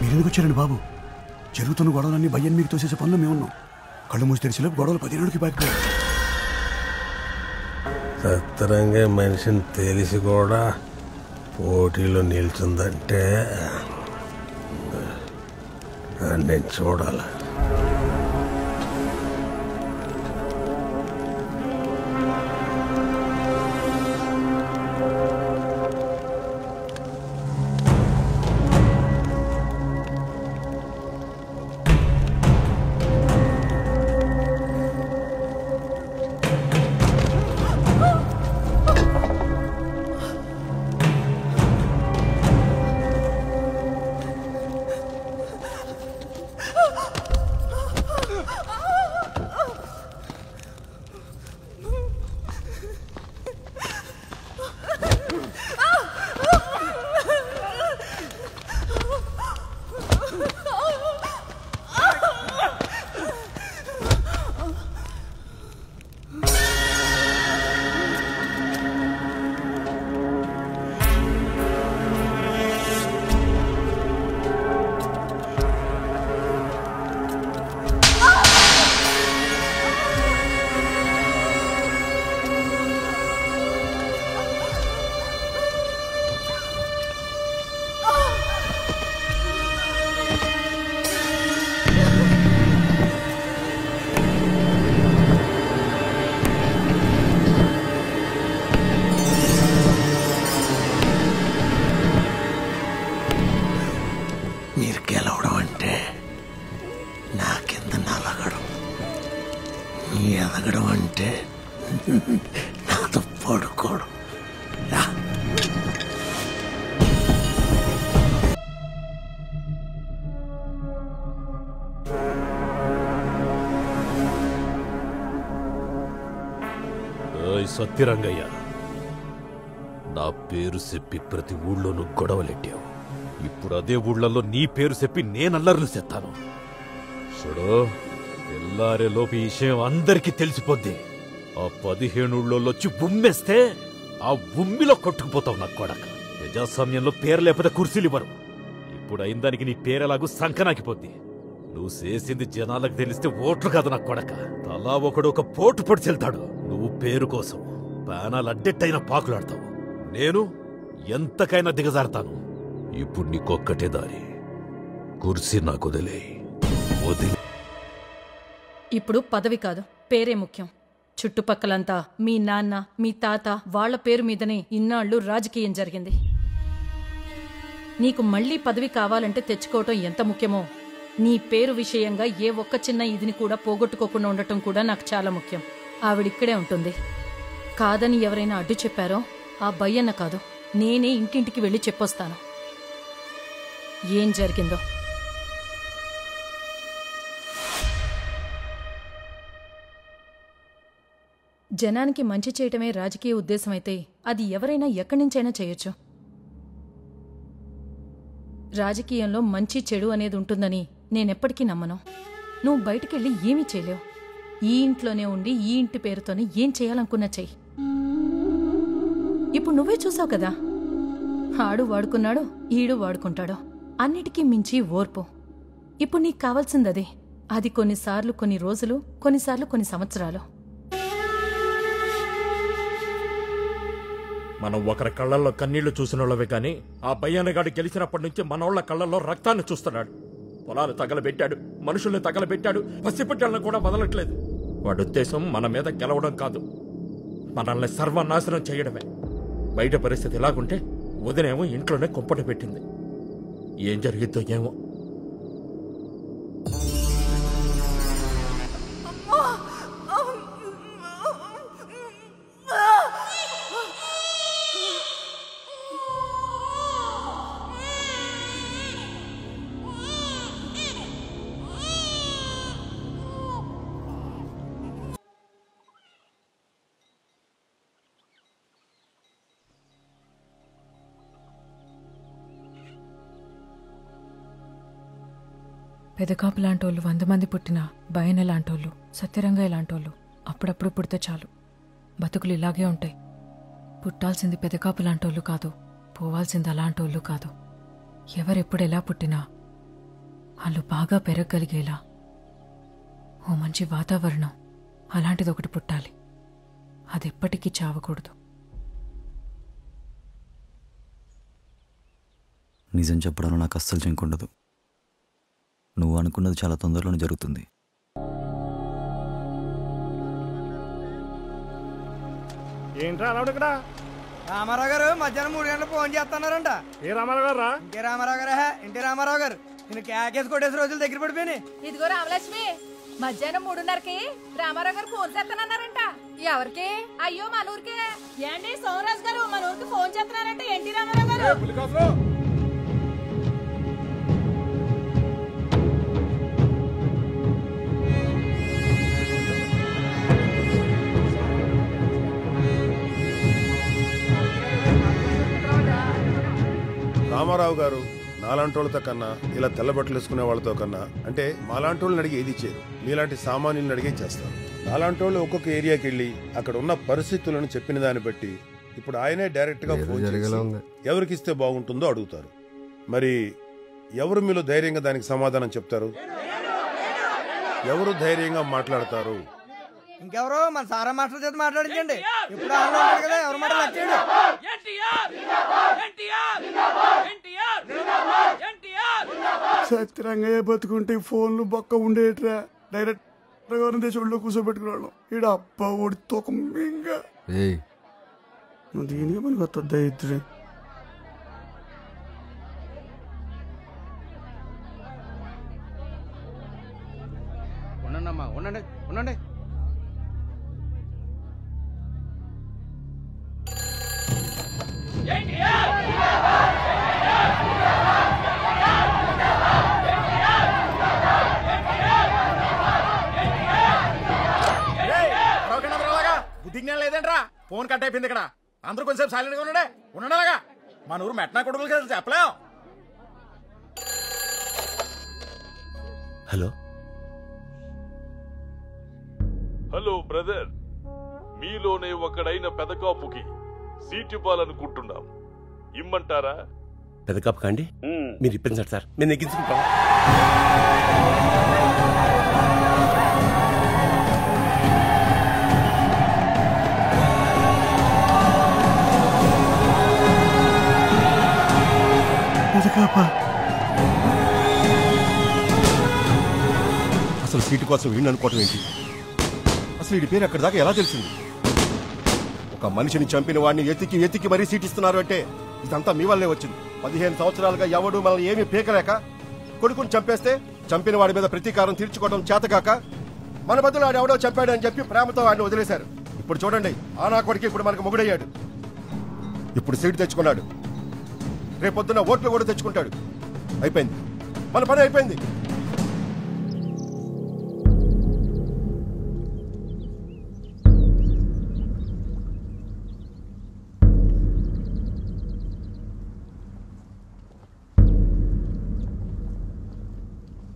మీరెందుకు వచ్చారండి బాబు? జరుగుతున్న గొడవలన్నీ భయ్యని మీకు తోసేసే పనులు మేమున్నాం. కళ్ళు మూసి తెరిచేలోపు గొడవలు 10 ఏళ్ళకి పాకిపోయాయి. సత్తరంగా మనిషిని తెలిసి కూడా పోటీలో నిల్చుందంటే నేను చూడాలి. సత్యరంగయ్య, నా పేరు చెప్పి ప్రతి ఊళ్ళోనూ గొడవలెట్టావు. ఇప్పుడు అదే ఊళ్ళల్లో నీ పేరు చెప్పి నేనల్లర్లు చెత్తాను. చూడు, తెల్లారేలోపు ఈ విషయం అందరికీ తెలిసిపోద్ది. ఆ 15 ఊళ్ళోళ్ళొచ్చి ఉమ్మేస్తే ఆ ఉమ్మిలో కొట్టుకుపోతావు నా కొడక. ప్రజాస్వామ్యంలో పేరు లేకపోతే కుర్చీలు ఇవ్వరు. ఇప్పుడు అయిన దానికి నీ పేరెలాగూ సంకనాకిపోద్ది. నువ్వు చేసింది జనాలకు తెలిస్తే ఓట్లు కాదు నా కొడక. తలా ఒకడు ఒక పోటు పొడి చెల్తాడు. నువ్వు పేరు కోసం ప్రాణాలు అడ్డెట్టయినా పాకులాడతావు. నేను ఎంతకైనా దిగజారుతాను. ఇప్పుడు నీకొక్కటే దారి, కుర్సీ నాకు వదిలే. ఇప్పుడు పదవి కాదు, పేరే ముఖ్యం. చుట్టుపక్కలంతా మీ నాన్న, మీ తాత వాళ్ల పేరు మీదనే ఇన్నాళ్లు రాజకీయం జరిగింది. నీకు మళ్లీ పదవి కావాలంటే తెచ్చుకోవటం ఎంత ముఖ్యమో, నీ పేరు విషయంగా ఏ ఒక్క చిన్న ఇదిని కూడా పోగొట్టుకోకుండా ఉండటం కూడా నాకు చాలా ముఖ్యం. ఆవిడిక్కడే ఉంటుంది. కాదని ఎవరైనా అడ్డు చెప్పారో ఆ భయ్యన్న కాదు, నేనే ఇంటింటికి వెళ్ళి చెప్పొస్తాను ఏం జరిగిందో. జనానికి మంచి చేయటమే రాజకీయ ఉద్దేశమైతే అది ఎవరైనా ఎక్కడి నుంచైనా చేయొచ్చు. రాజకీయంలో మంచి చెడు అనేది ఉంటుందని నేనెప్పటికీ నమ్మను. నువ్వు బయటికెళ్ళి ఏమీ చేయలేవు. ఈ ఇంట్లోనే ఉండి ఈ ఇంటి పేరుతోనే ఏం చేయాలనుకున్నా చెయ్యి. ఇప్పుడు నువ్వే చూసావు కదా, ఆడు వాడుకున్నాడు, ఈడు వాడుకుంటాడు. అన్నిటికీ మించి ఓర్పు. ఇప్పుడు నీకు కావాల్సిందదే. అది కొన్నిసార్లు కొన్ని రోజులు, కొన్నిసార్లు కొన్ని సంవత్సరాలు. మనం ఒకరి కళ్ళల్లో కన్నీళ్లు చూసినోళ్ళవే కానీ ఆ భయ్యన్నగాడు గెలిచినప్పటి నుంచి మనోళ్ల కళ్ళల్లో రక్తాన్ని చూస్తున్నాడు. పొలాలు తగలబెట్టాడు, మనుషుల్ని తగలబెట్టాడు, పసిపిట్టలను కూడా వదలట్లేదు. వాడి ఉద్దేశం మన మీద గెలవడం కాదు, మనల్ని సర్వనాశనం చేయడమే. బయట పరిస్థితి ఎలాగుంటే వదినేమో ఇంట్లోనే కుంపట పెట్టింది. ఏం జరిగిద్దో ఏమో. పెదకాపు లాంటోళ్ళు 100 మంది పుట్టినా భయన లాంటోళ్ళు, సత్యరంగయ్య లాంటోళ్ళు అప్పుడప్పుడు పుడితే చాలు. బతుకులు ఇలాగే ఉంటాయి. పుట్టాల్సింది పెదకాపు లాంటోళ్ళు కాదు, పోవాల్సింది అలాంటోళ్ళు కాదు. ఎవరెప్పుడు ఎలా పుట్టినా వాళ్ళు బాగా పెరగగలిగేలా ఓ మంచి వాతావరణం అలాంటిది ఒకటి పుట్టాలి. అది ఎప్పటికీ చావకూడదు. నిజం చెప్పడంలో నాకు అస్సలు చెంకుండదు. నువ్వు అనుకున్నది చాలా తొందరలోనే జరుగుతుంది. ఏంట్రా అలా ఇక్కడ? రామారావు గారు మధ్యాహ్నం 3 గంటలకు ఫోన్ చేస్తున్నారంట. ఏ రామారావు గారు? ఇంకే రామారావు గారా? ఇంటి రామారావు గారు. నేను క్యాకేసి కొట్టేసి రోజులు దగ్గర పడిపోయినాయి. ఇదిగో రామలక్ష్మి, మధ్యాహ్నం 3:30కి రామారావు గారు ఫోన్ చేస్తానన్నారంట. ఎవరికి? అయ్యో మన ఊరికే. ఏంటి సోమరాజు గారు మన ఊరికి ఫోన్ చేస్తున్నారంట. ఎన్టీ రామారావు గారు. రామారావు గారు నాలాంటి వాళ్ళతో కన్నా, ఇలా తెల్లబట్టలు వేసుకునే వాళ్ళతో కన్నా, అంటే మాలాంటి వాళ్ళని అడిగి ఏది చేయరు, మీలాంటి సామాన్యులను అడిగే చేస్తారు. నాలాంటి వాళ్ళు ఒక్కొక్క ఏరియాకి వెళ్ళి అక్కడ ఉన్న పరిస్థితులను చెప్పిన దాన్ని బట్టి ఇప్పుడు ఆయనే డైరెక్ట్ గా ఫోన్ చేసి ఎవరికి ఇస్తే బాగుంటుందో అడుగుతారు. మరి ఎవరు మీలో ధైర్యంగా దానికి సమాధానం చెప్తారు? ఎవరు ధైర్యంగా మాట్లాడతారు? ఇంకెవరో మన సారా మాస్టర్ చేత మాట్లాడించండి. ఇప్పుడు కదా ఎవరు మాట్లాడారు? సత్యరంగయ్య బతుకుంటే ఫోన్లు బొక్క ఉండేట్రా. డైరెక్ట్ దేశంలో కూర్చోబెట్టుకున్నాడు. ఈడ అబ్బా ఓడి తొకంగా నువ్వు దీనికి పనికి వస్తుందా? ఇద్దరు ఉండండమ్మా, ఉండండి ఉండండి. బుద్ధి జ్ఞానం లేదంట్రా? ఫోన్ కట్ అయిపోయింది ఇక్కడ. అందరూ కొంచెం సైలెంట్ గా ఉండే ఉండలాగా. మన ఊరు మెట్నా కొడుకులకి అసలు చెప్పలేం. హలో హలో బ్రదర్, మీలోనే ఒకడైన పెదకాపుకి సీట్ ఇవ్వాలనుకుంటున్నాం. ఇమ్మంటారా? పెదకాపు కాండి, మీరు ఇప్పించండి సార్, మేము నెగ్గించుకుంటాం. అసలు సీటు కోసం వీడిని అనుకోవటం ఏంటి? అసలు వీడి పేరు అక్కడి దాకా ఎలా తెలిసింది? ఒక మనిషిని చంపిన వాడిని ఎతికి మరీ సీట్ ఇస్తున్నారు అంటే ఇదంతా మీ వల్లే వచ్చింది. 15 సంవత్సరాలుగా ఎవడు మనల్ని ఏమీ పీకలేక కొడుకుని చంపేస్తే చంపిన వాడి మీద ప్రతీకారం తీర్చుకోవడం చేతగాక మన బదులు ఆడు ఎవడో చంపాడు అని చెప్పి ప్రేమతో వాడిని వదిలేశారు. ఇప్పుడు చూడండి, ఆ నా కొడుకు ఇప్పుడు మనకు మొగుడయ్యాడు. ఇప్పుడు సీటు తెచ్చుకున్నాడు, రేపొద్దున ఓట్లు కూడా తెచ్చుకుంటాడు. అయిపోయింది, మన పని అయిపోయింది.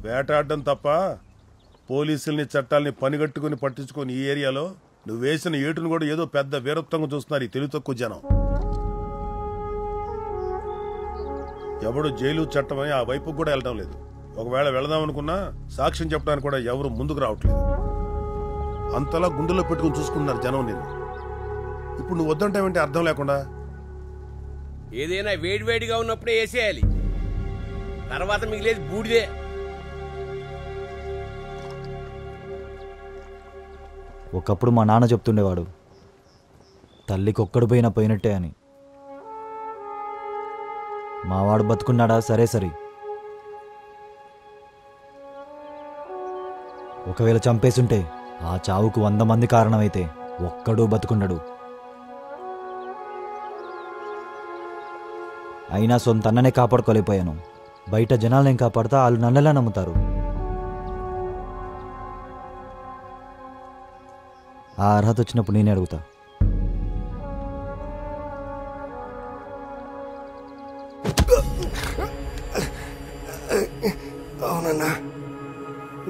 వేటాడడం తప్ప పోలీసుల్ని చట్టాలని పనిగట్టుకుని పట్టించుకొని ఈ ఏరియాలో నువ్వు వేసిన ఏటును కూడా ఏదో పెద్ద వీరత్వంగా చూస్తున్నారు ఈ తెలివి తక్కువ జనం. ఎవడు జైలు చట్టం అని ఆ వైపుకు కూడా వెళ్ళడం లేదు. ఒకవేళ వెళదాం అనుకున్నా సాక్ష్యం చెప్పడానికి కూడా ఎవరు ముందుకు రావట్లేదు. అంతలా గుండెలో పెట్టుకుని చూసుకున్నారు జనం నేను. ఇప్పుడు నువ్వు వద్దంటావేంటి అర్థం లేకుండా? ఏదైనా వేడివేడిగా ఉన్నప్పుడే వేసేయాలి, తర్వాత మిగిలేదు బూడిదే. ఒకప్పుడు మా నాన్న చెప్తుండేవాడు, తల్లికి ఒక్కడు పోయినా పోయినట్టే అని. మావాడు బతుకున్నాడా? సరే సరే, ఒకవేళ చంపేసుంటే ఆ చావుకు 100 మంది కారణమైతే ఒక్కడూ బతుకున్నాడు. అయినా సొంత అన్ననే కాపాడుకోలేకపోయాను. బయట జనాలనేం కాపాడుతా, వాళ్ళు నన్నెలా నమ్ముతారు? ఆ అర్హత వచ్చినప్పుడు నేనే అడుగుతా. అవునన్నా,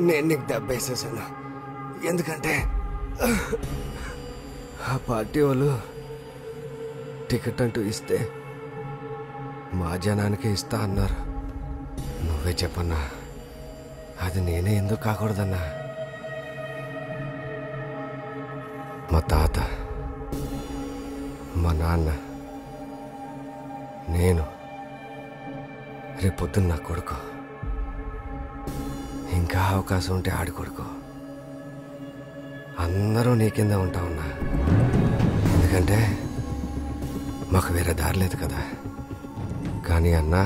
నేను నీకు దెబ్బేసేసాను. ఎందుకంటే ఆ పార్టీ వాళ్ళు టికెట్ అంటూ ఇస్తే మా జనానికి ఇస్తా అన్నారు. నువ్వే చెప్పన్నా, అది నేనే ఎందుకు కాకూడదన్నా? మా తాత, మా నాన్న, నేను, రేపొద్దున్న నా కొడుకు, ఇంకా అవకాశం ఉంటే ఆడి కొడుకు, అందరూ నీ కింద ఉంటామన్నా. ఎందుకంటే మాకు వేరే దారి లేదు కదా. కానీ అన్నా,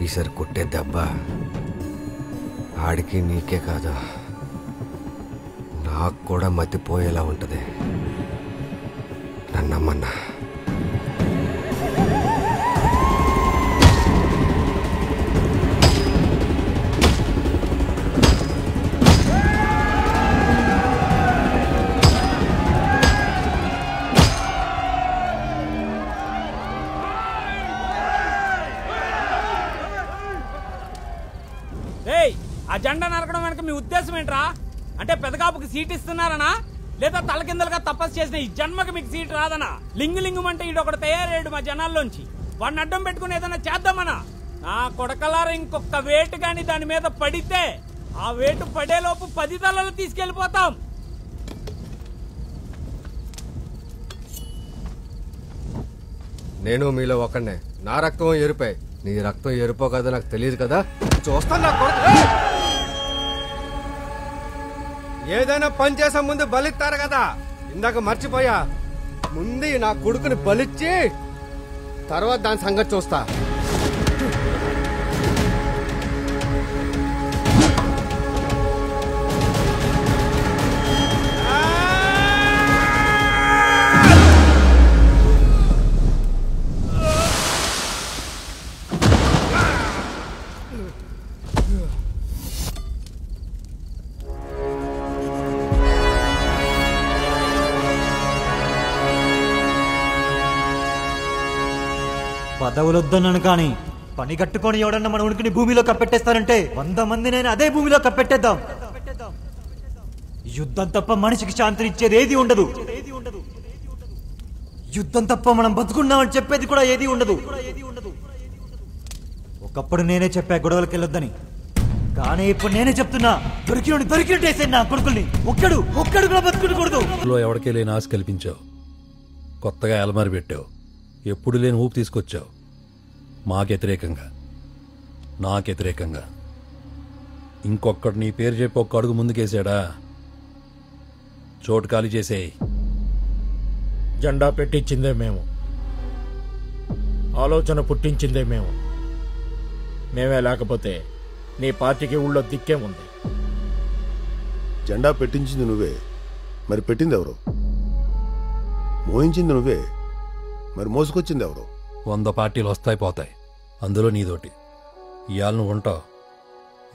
ఈసారి కొట్టే దెబ్బ ఆడికి నీకే కాదు, నాకు కూడా మతిపోయేలా ఉంటుంది. నన్నమ్మన్నా. ఆ జెండా నరకడం వెనక మీ ఉద్దేశం ఏంట్రా? అంటే పెదకాపుకి సీట్ ఇస్తున్నారనా, లేదా తలకిందలుగా తపస్సు చేసిన ఈ జన్మకి మీకు సీట్ రాదనా? లింగులింగమంటే ఈడొకటి తయారయ్యాడు మా జనాల్లోంచి. వాడిని అడ్డం పెట్టుకుని ఏదైనా చేద్దామనా? నా కొడకలారా ఇంకొక వేటు గాని దాని మీద పడితే ఆ వేటు పడేలోపు 10 తలలు తీసుకెళ్లిపోతాం. నేను మీలో ఒకనే. నా రక్తం ఎరుపే, నీ రక్తం ఎరుపో కదా నాకు తెలియదు కదా. చూస్తాను నా కొడుకు. ఏదైనా పని చేసే ముందు బలిస్తారు కదా, ఇందాక మర్చిపోయా. ముందు నా కొడుకుని బలిచ్చి తర్వాత దాని సంగతి చూస్తా. పదవులొద్దన్నాను కానీ పని కట్టుకొని ఎవడన్నా మన ఉనికిని భూమిలో కప్పెట్టేస్తానంటే 100 మంది నేను అదే భూమిలో కప్పెట్టేద్దాం. యుద్ధం తప్ప మనిషికి శాంతినిచ్చేది ఏది ఉండదు. యుద్ధం తప్ప మనం బతుకున్నామని చెప్పేది కూడా ఏది ఉండదు. ఒకప్పుడు నేనే చెప్పా గొడవలకి వెళ్ళొద్దని, కానీ ఇప్పుడు నేనే చెప్తున్నా దొరికినట్టేసే నా కొడుకుల్ని ఒక్కడు కూడా బతుకునకూడదు. ఎవరికే లేని ఆశ కల్పించావు, కొత్తగా అలమారి పెట్టావు, ఎప్పుడు లేని ఊపు తీసుకొచ్చావు. నాకు వ్యతిరేకంగా ఇంకొక్కడు నీ పేరు చెప్పి ఒక్క అడుగు ముందుకేసాడా చోటు ఖాళీ చేసేయి. జెండా పెట్టించిందే మేము, ఆలోచన పుట్టించిందే మేము. మేమే లేకపోతే నీ పార్టీకి ఊళ్ళో దిక్కేముంది? జెండా పెట్టించింది నువ్వే, మరి పెట్టింది ఎవరు? మోయించింది నువ్వే, మరి మోసుకొచ్చింది ఎవరు? 100 పార్టీలు వస్తాయి పోతాయి, అందులో నీదోటి. ఇవాళ నువ్వు ఉంటావు,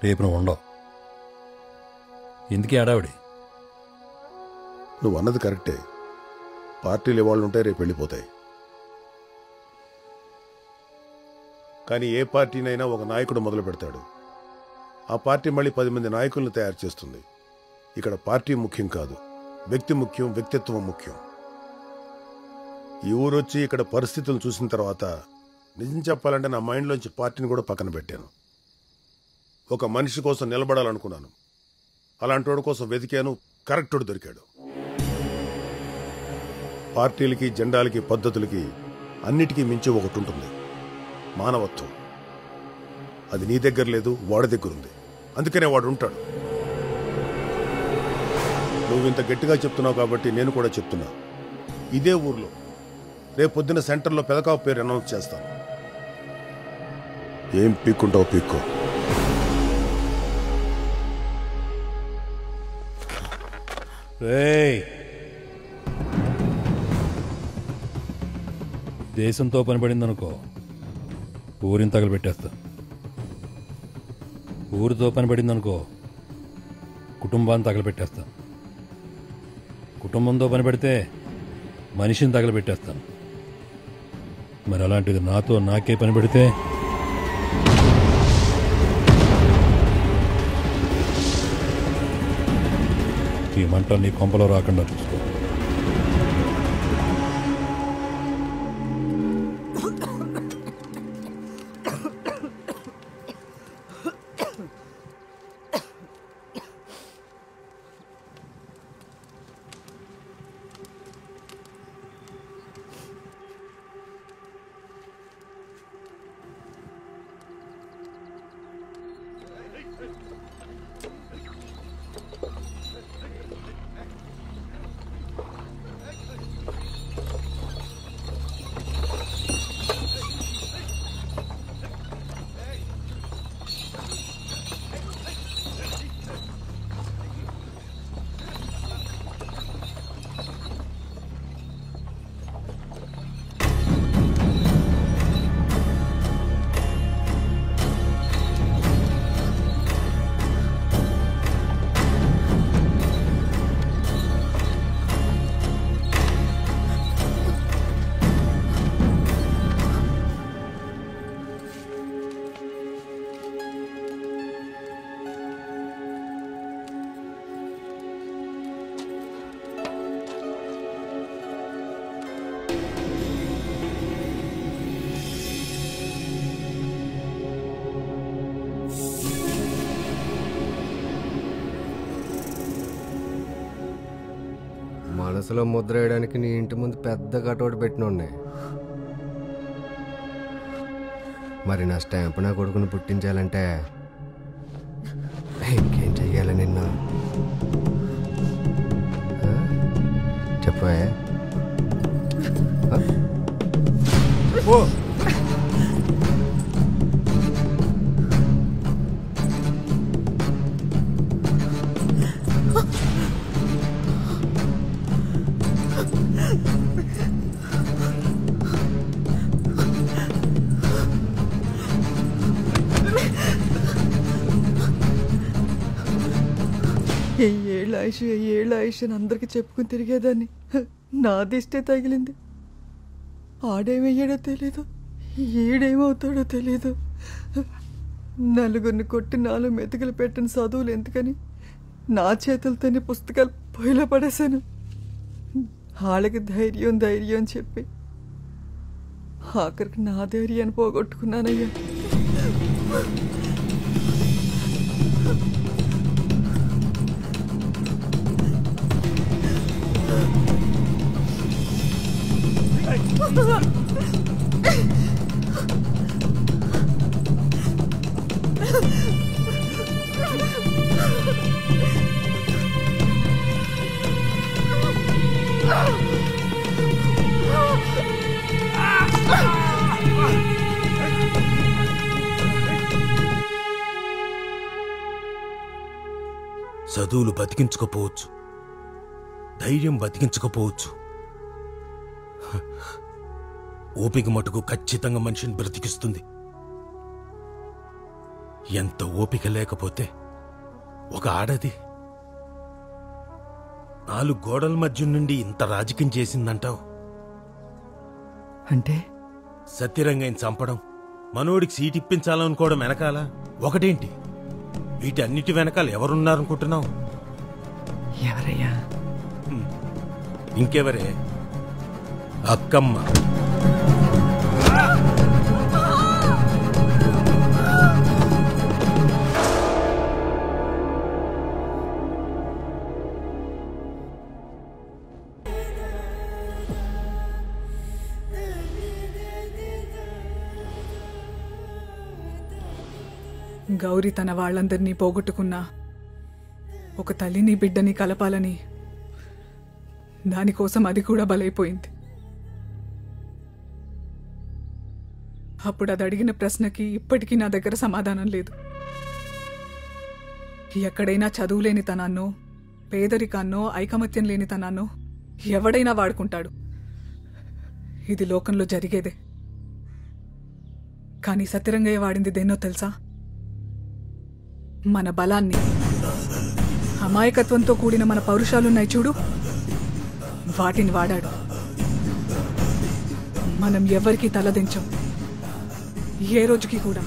రేపు నువ్వు ఉండవు. ఎందుకే ఆడావిడి? నువ్వు అన్నది కరెక్టే. పార్టీలు ఇవాళ ఉంటాయి, రేపు వెళ్ళిపోతాయి. కానీ ఏ పార్టీనైనా ఒక నాయకుడు మొదలు పెడతాడు, ఆ పార్టీ మళ్ళీ 10 మంది నాయకులను తయారు చేస్తుంది. ఇక్కడ పార్టీ ముఖ్యం కాదు, వ్యక్తి ముఖ్యం, వ్యక్తిత్వం ముఖ్యం. ఈ ఊరొచ్చి ఇక్కడ పరిస్థితులను చూసిన తర్వాత నిజం చెప్పాలంటే నా మైండ్లోంచి పార్టీని కూడా పక్కన పెట్టాను. ఒక మనిషి కోసం నిలబడాలనుకున్నాను, అలాంటి వాడి కోసం వెతికాను, కరెక్టుడు దొరికాడు. పార్టీలకి, జెండాలకి, పద్ధతులకి అన్నిటికీ మించి ఒకటి ఉంటుంది, మానవత్వం. అది నీ దగ్గర లేదు, వాడి దగ్గర ఉంది. అందుకనే వాడు ఉంటాడు. నువ్వు ఇంత గట్టిగా చెప్తున్నావు కాబట్టి నేను కూడా చెప్తున్నా. ఇదే ఊర్లో రేపు పొద్దున్న సెంటర్లో పెదకావు పేరు అనౌన్స్ చేస్తాను. ఏం పీక్కుంటావు పీక్కో. దేశంతో పనిపడిందనుకో, ఊరిని తగలబెట్టేస్తా. ఊరితో పనిపడిందనుకో, కుటుంబాన్ని తగలబెట్టేస్తా. కుటుంబంతో పనిపడితే మనిషిని తగలబెట్టేస్తాను. మరి అలాంటిది నాతో నాకే పని పెడితే ఈ మంట నీ కొంపలో రాకుండా చూసుకో. మనసులో ముద్ర వేయడానికి నీ ఇంటి ముందు పెద్ద కటౌట్ పెట్టినోడ్నే. మరి నా స్టాంప్ నా కొడుకుని పుట్టించాలంటే ఇంకేం చెయ్యాలి నిన్ను? చెప్పే. ఏళ్ళ ఆయుష్ అని అందరికి చెప్పుకుని తిరిగేదాన్ని. నా దిష్టే తగిలింది. ఆడేమయ్యాడో తెలీదు, ఏడేమవుతాడో తెలీదు. నలుగురిని కొట్టి 4 మెతుకులు పెట్టిన చదువులు ఎందుకని నా చేతులతోనే పుస్తకాలు పొయ్యిలో పడేశాను. వాళ్ళకి ధైర్యం చెప్పి ఆఖరికి నా ధైర్యాన్ని పోగొట్టుకున్నానయ్యా. చదువులు బతికించకపోవచ్చు, ధైర్యం బతికించకపోవచ్చు, ఓపిక మటుకు ఖచ్చితంగా మనిషిని బ్రతికిస్తుంది. ఎంత ఓపిక లేకపోతే ఒక ఆడది 4 గోడల మధ్య నుండి ఇంత రాజకీయం చేసిందంటావు? అంటే సత్యరంగయ్యని చంపడం, మనోడికి సీట్ ఇప్పించాలనుకోవడం వెనకాల ఒకటేంటి? వీటన్నిటి వెనకాల ఎవరున్నారనుకుంటున్నావు? ఎవరయ్యా? ఇంకెవరే? అక్కమ్మ. గౌరీ తన వాళ్ళందరినీ పోగొట్టుకున్నా ఒక తల్లిని బిడ్డని కలపాలని దానికోసం అది కూడా బలైపోయింది. అప్పుడు అది అడిగిన ప్రశ్నకి ఇప్పటికీ నా దగ్గర సమాధానం లేదు. ఎక్కడైనా చదువులేని తనాన్నో, పేదరికాన్నో, ఐకమత్యం లేని తనాన్నో ఎవడైనా వాడుకుంటాడు. ఇది లోకంలో జరిగేదే. కానీ సత్యరంగయ్య వాడింది దేన్నో తెలుసా? మన బలాన్ని. అమాయకత్వంతో కూడిన మన పౌరుషాలున్నాయి చూడు, వాటిని వాడాడు. మనం ఎవరికీ తలదించం, ఏ రోజుకి కూడా.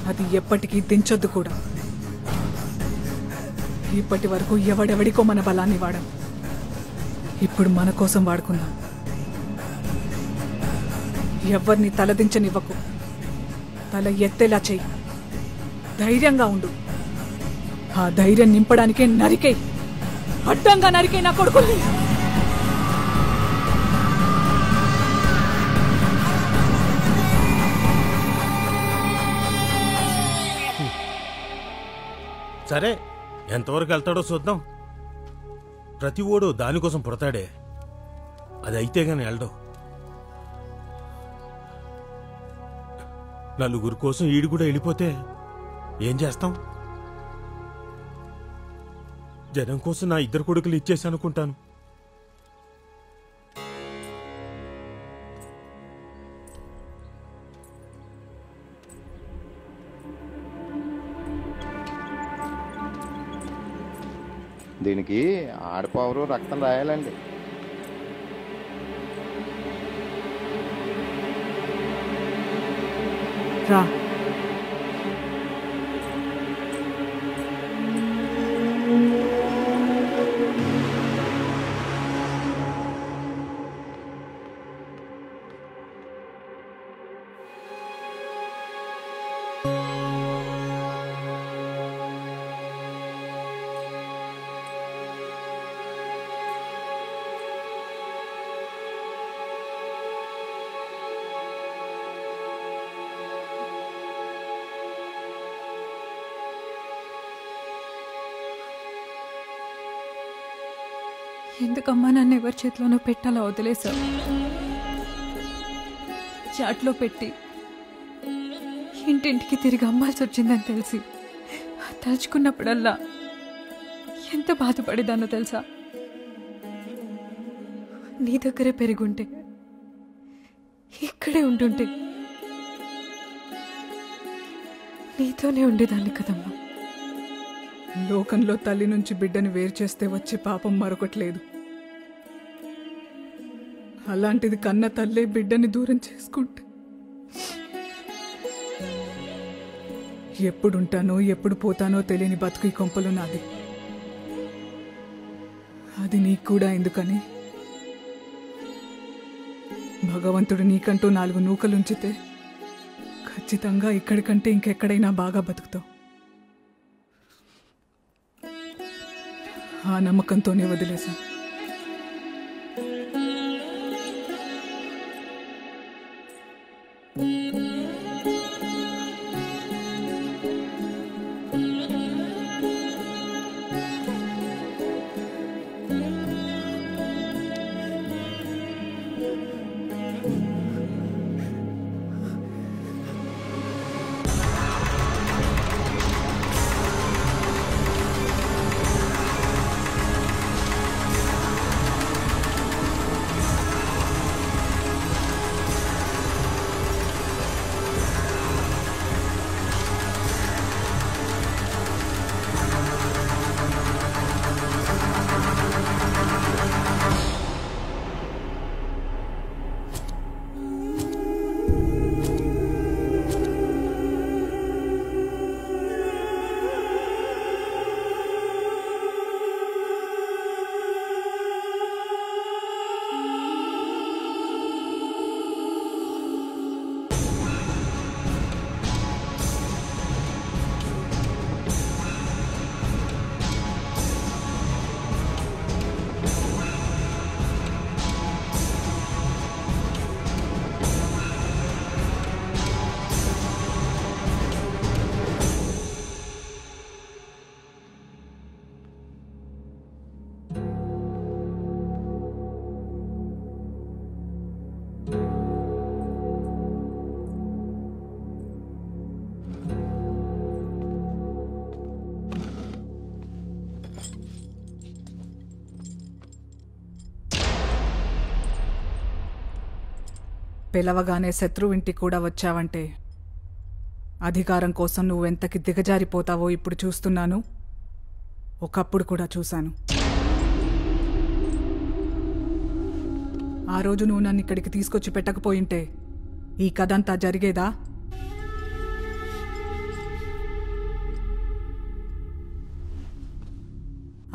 అది ఎప్పటికీ దించొద్దు కూడా. ఇప్పటి వరకు ఎవడెవడికో మన బలాన్ని వాడాం. ఇప్పుడు మన కోసం వాడుకుందాం. ఎవరిని తలదించనివ్వకు. తల ఎత్తేలా చెయ్యి. ధైర్యంగా ఉండు. ఆ ధైర్యం నింపడానికే నరికే, అడ్డంగా నరికే నా కొడుకుల్ని. సరే, ఎంతవరకు వెళ్తాడో చూద్దాం. ప్రతి ఓడు దానికోసం పుడతాడే, అది అయితే గాని వెళ్ళడు. నలుగురు కోసం ఈడు కూడా వెళ్ళిపోతే ఏం చేస్తాం? జనం కోసం నా 2 కొడుకులు ఇచ్చేసి అనుకుంటాను. దీనికి ఆడపవరు రక్తం రాయాలండి. రా. ఎందుకమ్మా నన్ను ఎవరి చేతిలోనో పెట్టాలా వదిలేశావు? చాట్లో పెట్టి ఇంటింటికి తిరిగి అమ్మాల్సి వచ్చిందని తెలిసి తలుచుకున్నప్పుడల్లా ఎంత బాధపడేదానో తెలుసా? నీ దగ్గరే పెరుగుంటే, ఇక్కడే ఉంటుంటే నీతోనే ఉండేదాన్ని కదమ్మా. లోకంలో తల్లి నుంచి బిడ్డని వేరు చేస్తే వచ్చే పాపం మరొకట్లేదు. అలాంటిది కన్న తల్లే బిడ్డని దూరం చేసుకుంటే ఎప్పుడుంటానో ఎప్పుడు పోతానో తెలియని బతుకు ఈ కొంపలు నాది. అది నీకు కూడా ఎందుకని భగవంతుడు నీకంటూ 4 నూకలుంచితే ఖచ్చితంగా ఇక్కడికంటే ఇంకెక్కడైనా బాగా బతుకుతావు. ఆ నమ్మకంతోనే వదిలేశాను. పిలవగానే శత్రువింటికి కూడా వచ్చావంటే అధికారం కోసం నువ్వెంతకి దిగజారిపోతావో ఇప్పుడు చూస్తున్నాను. ఒకప్పుడు కూడా చూశాను. ఆ రోజు నువ్వు నన్ను ఇక్కడికి తీసుకొచ్చి పెట్టకపోయింటే ఈ కథంతా జరిగేదా?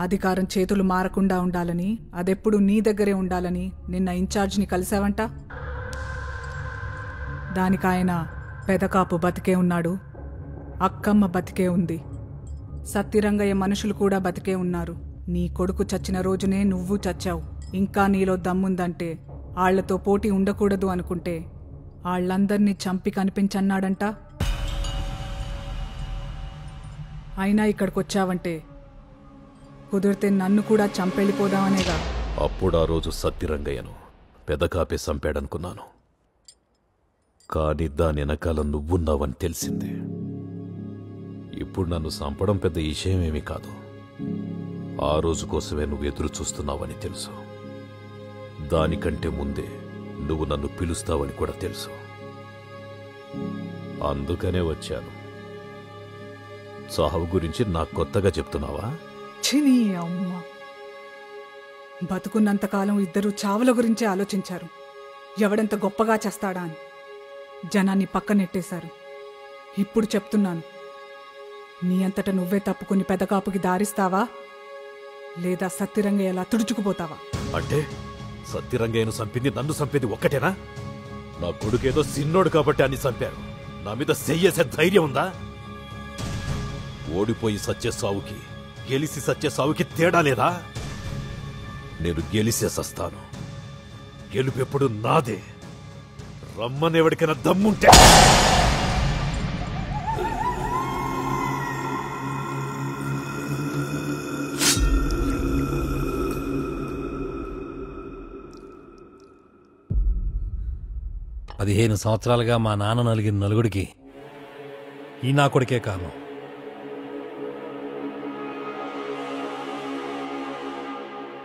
అధికారం చేతులు మారకుండా ఉండాలని, అదెప్పుడు నీ దగ్గరే ఉండాలని నిన్న ఇన్ఛార్జ్ని కలిసావంట. దానికాయన పెదకాపు బతికే ఉన్నాడు, అక్కమ్మ బతికే ఉంది, సత్తిరంగయ్య మనుషులు కూడా బతికే ఉన్నారు. నీ కొడుకు చచ్చిన రోజునే నువ్వు చచ్చావు. ఇంకా నీలో దమ్ముందంటే, ఆళ్లతో పోటీ ఉండకూడదు అనుకుంటే ఆళ్లందర్నీ చంపి కనిపించన్నాడంట. అయినా ఇక్కడికొచ్చావంటే కుదిరితే నన్ను కూడా చంపెళ్ళిపోదామనేగా. అప్పుడు ఆ రోజు సత్తిరంగయ్యను పెదకాపే చంపాడనుకున్నాను. కానీ దాని వెనకాల నువ్వున్నావని తెలిసింది. ఇప్పుడు నన్ను చంపడం పెద్ద విషయమేమీ కాదు. ఆ రోజు కోసమే నువ్వు ఎదురు చూస్తున్నావని తెలుసు. దానికంటే ముందే నువ్వు నన్ను పిలుస్తావని కూడా తెలుసు. అందుకనే వచ్చాను. చావు గురించి నాకు కొత్తగా చెప్తున్నావా? చిని అమ్మ, బతుకున్నంతకాలం ఇద్దరు చావుల గురించే ఆలోచించారు. ఎవడెంత గొప్పగా చేస్తాడా అని జనాన్ని పక్కనెట్టేశారు. ఇప్పుడు చెప్తున్నాను, నీ అంతట నువ్వే తప్పుకుని పెదకాపుకి దారిస్తావా, లేదా సత్తిరంగయ్యలా తుడుచుకుపోతావా? అంటే సత్తిరంగయ్యను చంపింది నన్ను చంపేది ఒక్కటేనా? నా కొడుకేదో సిన్నోడు కాబట్టి అన్ని చంపారు. నా మీద చెయ్యేసే ధైర్యం ఉందా? ఓడిపోయి సచ్చే సావుకి, గెలిసి సచ్చే సావుకి తేడా లేదా? నేను గెలిసే సస్తాను. గెలుపెప్పుడు నాదే. రమ్మనెవడికైనా దమ్ముంటే. పదిహేను సంవత్సరాలుగా మా నాన్న నలిగిన నలుగుడికి ఈ నా కొడుకే కారణం.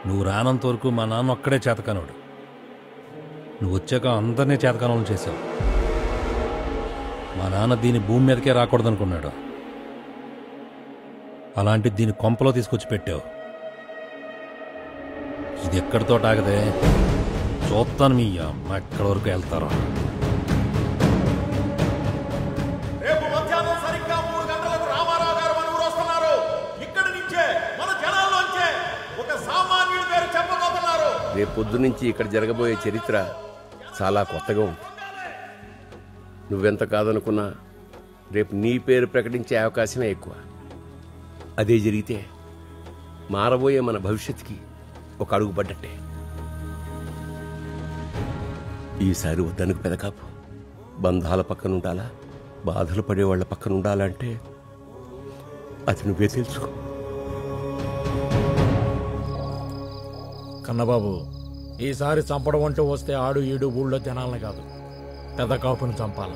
నువ్వు రానంత వరకు మా నాన్న ఒక్కడే చేతకానోడు. నువ్వు వచ్చాక అందరినీ చేతకానం చేశావు. మా నాన్న దీని భూమి మీదకే రాకూడదనుకున్నాడు. అలాంటి దీని కొంపలో తీసుకొచ్చి పెట్టావు. ఇది ఎక్కడితో ఆగదే. చూస్తాను మీ అమ్మ ఎక్కడి వరకు వెళ్తారో. రేపు మధ్యాహ్నం సరిగ్గా 3 గంటలకు రామారావు గారు మన ఊరు వస్తున్నారు. ఇక్కడి నుంచే మన జనాల్లోంచే ఒక సామాన్యుడి పేరు చెప్పబోతున్నారు. రేపు పొద్దు నుంచి ఇక్కడ జరగబోయే చరిత్ర చాలా కొత్తగా ఉంది. నువ్వెంత కాదనుకున్నా రేపు నీ పేరు ప్రకటించే అవకాశమే ఎక్కువ. అదే జరిగితే మారబోయే మన భవిష్యత్తుకి ఒక అడుగు పడ్డట్టే. ఈసారి వద్దనుకు పెదకాపు. బంధాల పక్కన ఉండాలా, బాధలు పడేవాళ్ల పక్కన ఉండాలంటే అది నువ్వే తెలుసుకో. కన్నబాబు, ఈసారి చంపడం అంటూ వస్తే ఆడు ఈడు ఊళ్ళో జనాలని కాదు, పెద్ద కాపుని చంపాల.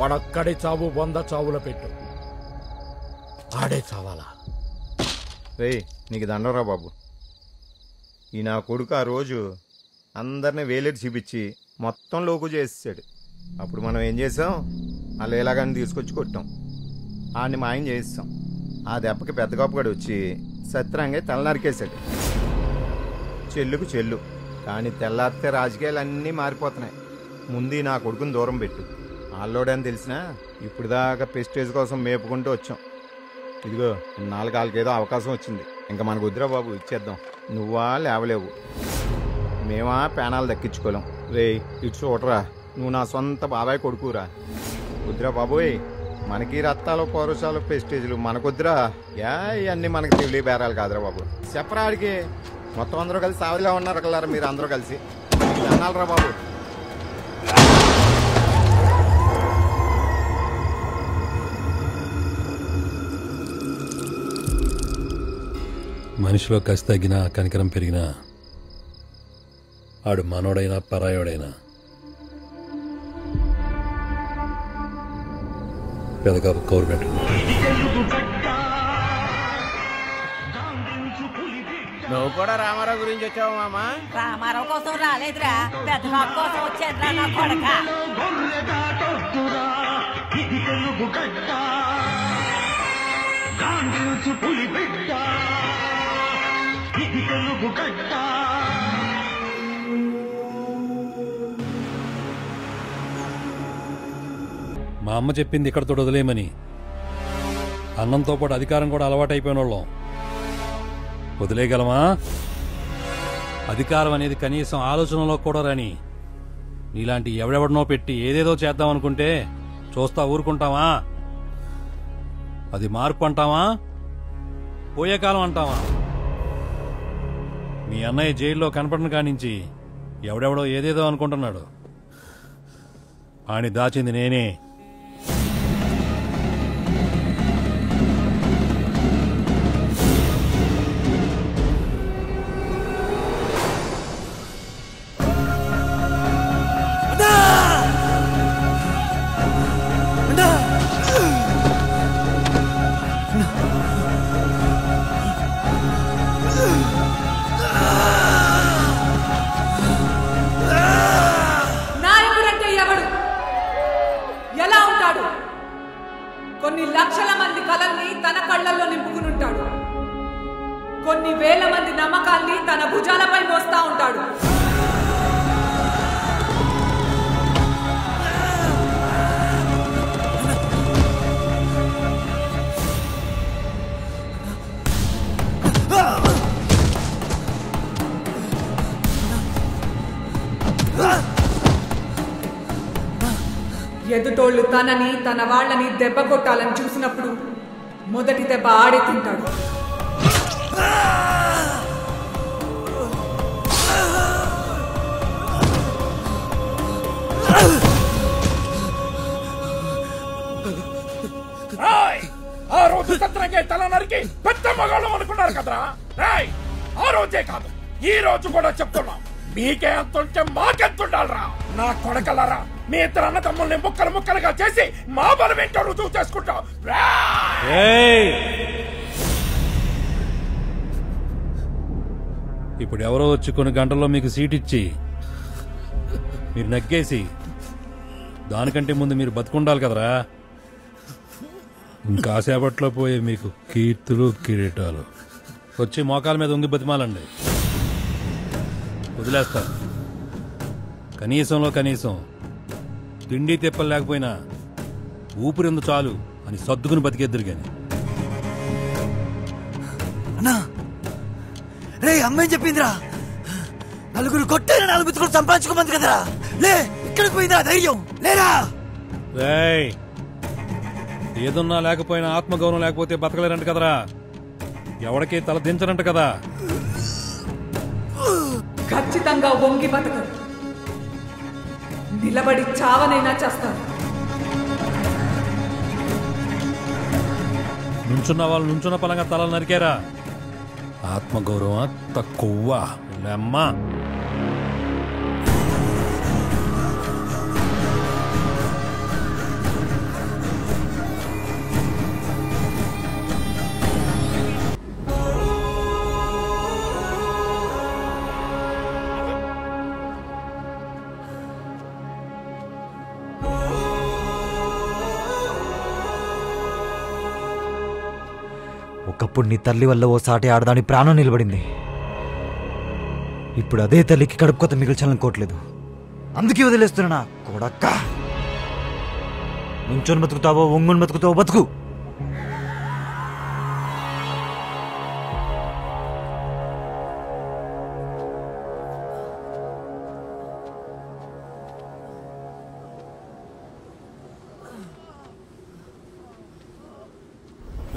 వాడక్కడి చావు 100 చావుల పెట్టు, ఆడే చావాలా. రే నీకు దండరా బాబు. ఈ నా కొడుకు ఆ రోజు అందరినీ వేలెట్టి చూపించి మొత్తం లోకు చేసేసాడు. అప్పుడు మనం ఏం చేసాం, ఆ లేలాగాన్ని తీసుకొచ్చి కొట్టాం, ఆడిని మాయం చేయిస్తాం. ఆ దెబ్బకి పెద్ద కాపుగాడు వచ్చి సత్రంగా తల నరికేశాడు. చెల్లుకు చెల్లు. కానీ తెల్లారితే రాజకీయాలు అన్నీ మారిపోతున్నాయి. ముందు నా కొడుకుని దూరం పెట్టు. ఆల్లోడని తెలిసినా ఇప్పుడు దాకా ప్రెస్టేజ్ కోసం మేపుకుంటూ వచ్చాం. ఇదిగో 4 ఏదో అవకాశం వచ్చింది. ఇంకా మనకు వద్దురా బాబు, ఇచ్చేద్దాం. నువ్వా లేవలేవు, మేమా పేనాలు దక్కించుకోలేం. రే ఇటు చూడరా, నువ్వు నా సొంత బాబాయ్ కొడుకురా. వద్దురా బాబోయ్, మనకి రత్తాలు పౌరుషాలు ప్రెస్టేజ్లు మనకొద్దురా. ఇవన్నీ మనకి తెలియ బేరాలు కాదురా బాబు. చెప్పరాడికి మొత్తం అందరూ కలిసి సావిలా ఉన్నారు కలరా, మీరు అందరూ కలిసి అన్నాలరా బాబు. మనిషిలో కసి తగ్గినా కనికరం పెరిగినా ఆడు మనోడైనా పరాయోడైనా పెదకాపు కౌరు పెట్టు. నువ్వు కూడా రామారావు గురించి వచ్చావు మామా? రామారావు కోసం రాలేదురా, పెద్ద కాపు కోసం వచ్చాడురా నా కొడక. మా అమ్మ చెప్పింది ఇక్కడతో వదిలేయమని. అన్నంతో పాటు అధికారం కూడా అలవాటైపోయిన వాళ్ళం వదిలేయగలమా? అధికారం అనేది కనీసం ఆలోచనలో కూడా రాని నీలాంటి ఎవడెవడనో పెట్టి ఏదేదో చేద్దాం అనుకుంటే చూస్తా ఊరుకుంటావా? అది మార్పు అంటావా, పోయే కాలం అంటావా? మీ అన్నయ్య జైల్లో కనపడిన కానించి ఎవడెవడో ఏదేదో అనుకుంటున్నాడు. ఆని దాచింది నేనే. నాయకుడంటే ఎవడు, ఎలా ఉంటాడు? కొన్ని లక్షల మంది కలల్ని తన కళ్ళల్లో నింపుకునుంటాడు. కొన్ని వేల మంది నమ్మకాల్ని తన భుజాలపై మోస్తా ఉంటాడు. ఎదుటోళ్లు తనని తన వాళ్ళని దెబ్బ కొట్టాలని చూసినప్పుడు మొదటి దెబ్బ ఆడే తింటాడు. ఆ రోజు సత్రంగా తల నరికి పెద్ద మగాళ్ళం అనుకున్నారు కదరా. ఆ రోజే కాదు, ఈ రోజు కూడా చెప్తున్నాం, మీకే ఎంతుంటే మాకెంతుండాలరా నా కొడకలరా. మీ ఇద్దరు అన్నదమ్ముల్ని ముక్కలు ముక్కలుగా చేసి మా బలం ఏంటో రుజువు చేసుకుంటాం. ఇప్పుడు ఎవరో వచ్చి కొన్ని గంటల్లో మీకు సీట్ ఇచ్చి మీరు నగ్గేసి దానికంటే ముందు మీరు బతుకుండాలి కదరా. ఇంకాసేపట్లో పోయే మీకు కీర్తులు కిరీటాలు వచ్చి మోకాల మీద ఉంగి బతిమాలండి. వదిలేస్తా. కనీసంలో కనీసం తిండి తెప్పలు లేకపోయినా ఊపిరిందు చాలు అని సర్దుకుని బతికేద్దరు గాని. అన్నా రే అమ్మాయి చెప్పిందిరా, నలుగురు కొట్టేనా 4 బితుకులు సంపాదించుకోమంది కదరా. లే ఇక్కడికి పోయిందిరా ధైర్యం లేరా. రేయ్ ఏదున్నా లేకపోయినా ఆత్మగౌరవం లేకపోతే బతకలేరంట కదరా. ఎవడికి తల దించరంట కదా. ఖచ్చితంగా వంగి బతకరు, నిలబడి చావనైనా చేస్తారు. నుంచున్న వాళ్ళు నుంచున్న పలంగా తలలు నరికారా. ఆత్మగౌరవం తక్కువ అమ్మా. ఒకప్పుడు నీ తల్లి వల్ల ఓ సాటి ఆడదాని ప్రాణం నిలబడింది. ఇప్పుడు అదే తల్లికి కడుపు కొత్త మిగిల్చాలనుకోవట్లేదు. అందుకే వదిలేస్తున్నా కొడక్క. నుంచొని బతుకుతావో ఒంగుని బతుకుతావో బతుకు.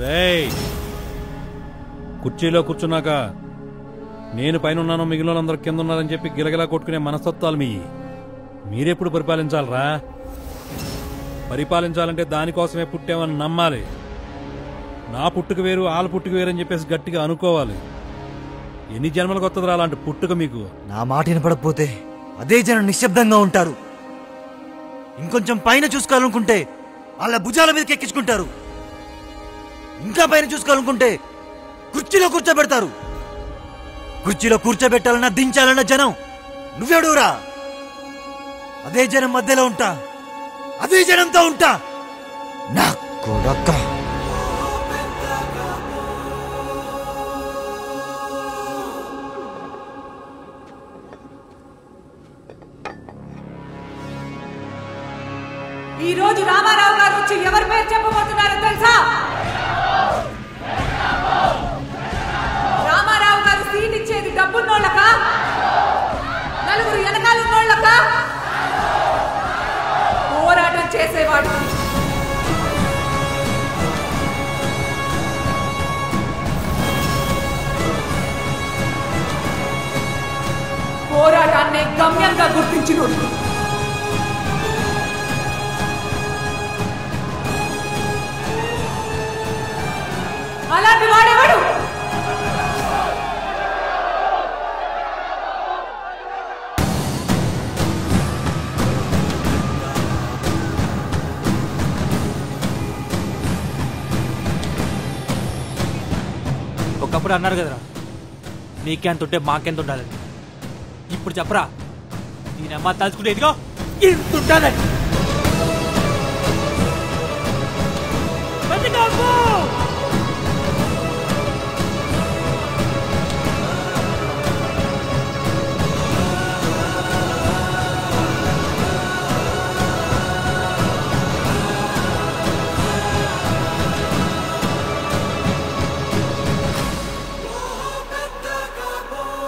రేయ్ కుర్చీలో కూర్చున్నాక నేను పైన ఉన్నాను మిగిలిన అందరు కింద ఉన్నారని చెప్పి గిలగిలా కొట్టుకునే మనస్తత్వాలు మీరెప్పుడు పరిపాలించాలరా. పరిపాలించాలంటే దానికోసమే పుట్టామని నమ్మాలి. నా పుట్టుక వేరు వాళ్ళ పుట్టుక వేరు అని చెప్పేసి గట్టిగా అనుకోవాలి. ఎన్ని జన్మలకు వస్తుందిరా అలాంటి పుట్టుక మీకు. నా మాట వినపడకపోతే అదే జనం నిశ్శబ్దంగా ఉంటారు. ఇంకొంచెం పైన చూసుకోవాలనుకుంటే వాళ్ళ భుజాల మీదకి ఎక్కించుకుంటారు. ఇంకా పైన చూసుకోవాలనుకుంటే కుర్చీలో కూర్చోబెడతారు. కుర్చీలో కూర్చోబెట్టాలన్నా దించాలన్నా జనం నువ్వెడురా. అదే జనం మధ్యలో ఉంటా, అదే జనంతో ఉంటా. నా కొడక్క ఈ రోజు రామారావు గారు వచ్చి ఎవరి పేరు చెప్పబోతున్నారో తెలుసా? రామారావు గారు సీట్ ఇచ్చేది డబ్బున్నోళ్ళక, నలుగురు వెనకాలన్నోళ్ళక, పోరాటం చేసేవాడు. పోరాటాన్ని గమ్యంగా గుర్తించినోడు. అలాంటి వాడేవాడు ఒకప్పుడు అన్నారు కదరా నీకెంత ఉంటే మాకెంత ఉండాలని. ఇప్పుడు చెప్పరా దీని అమ్మ తలుచుకునేదిగో ఇంత ఉండాలని.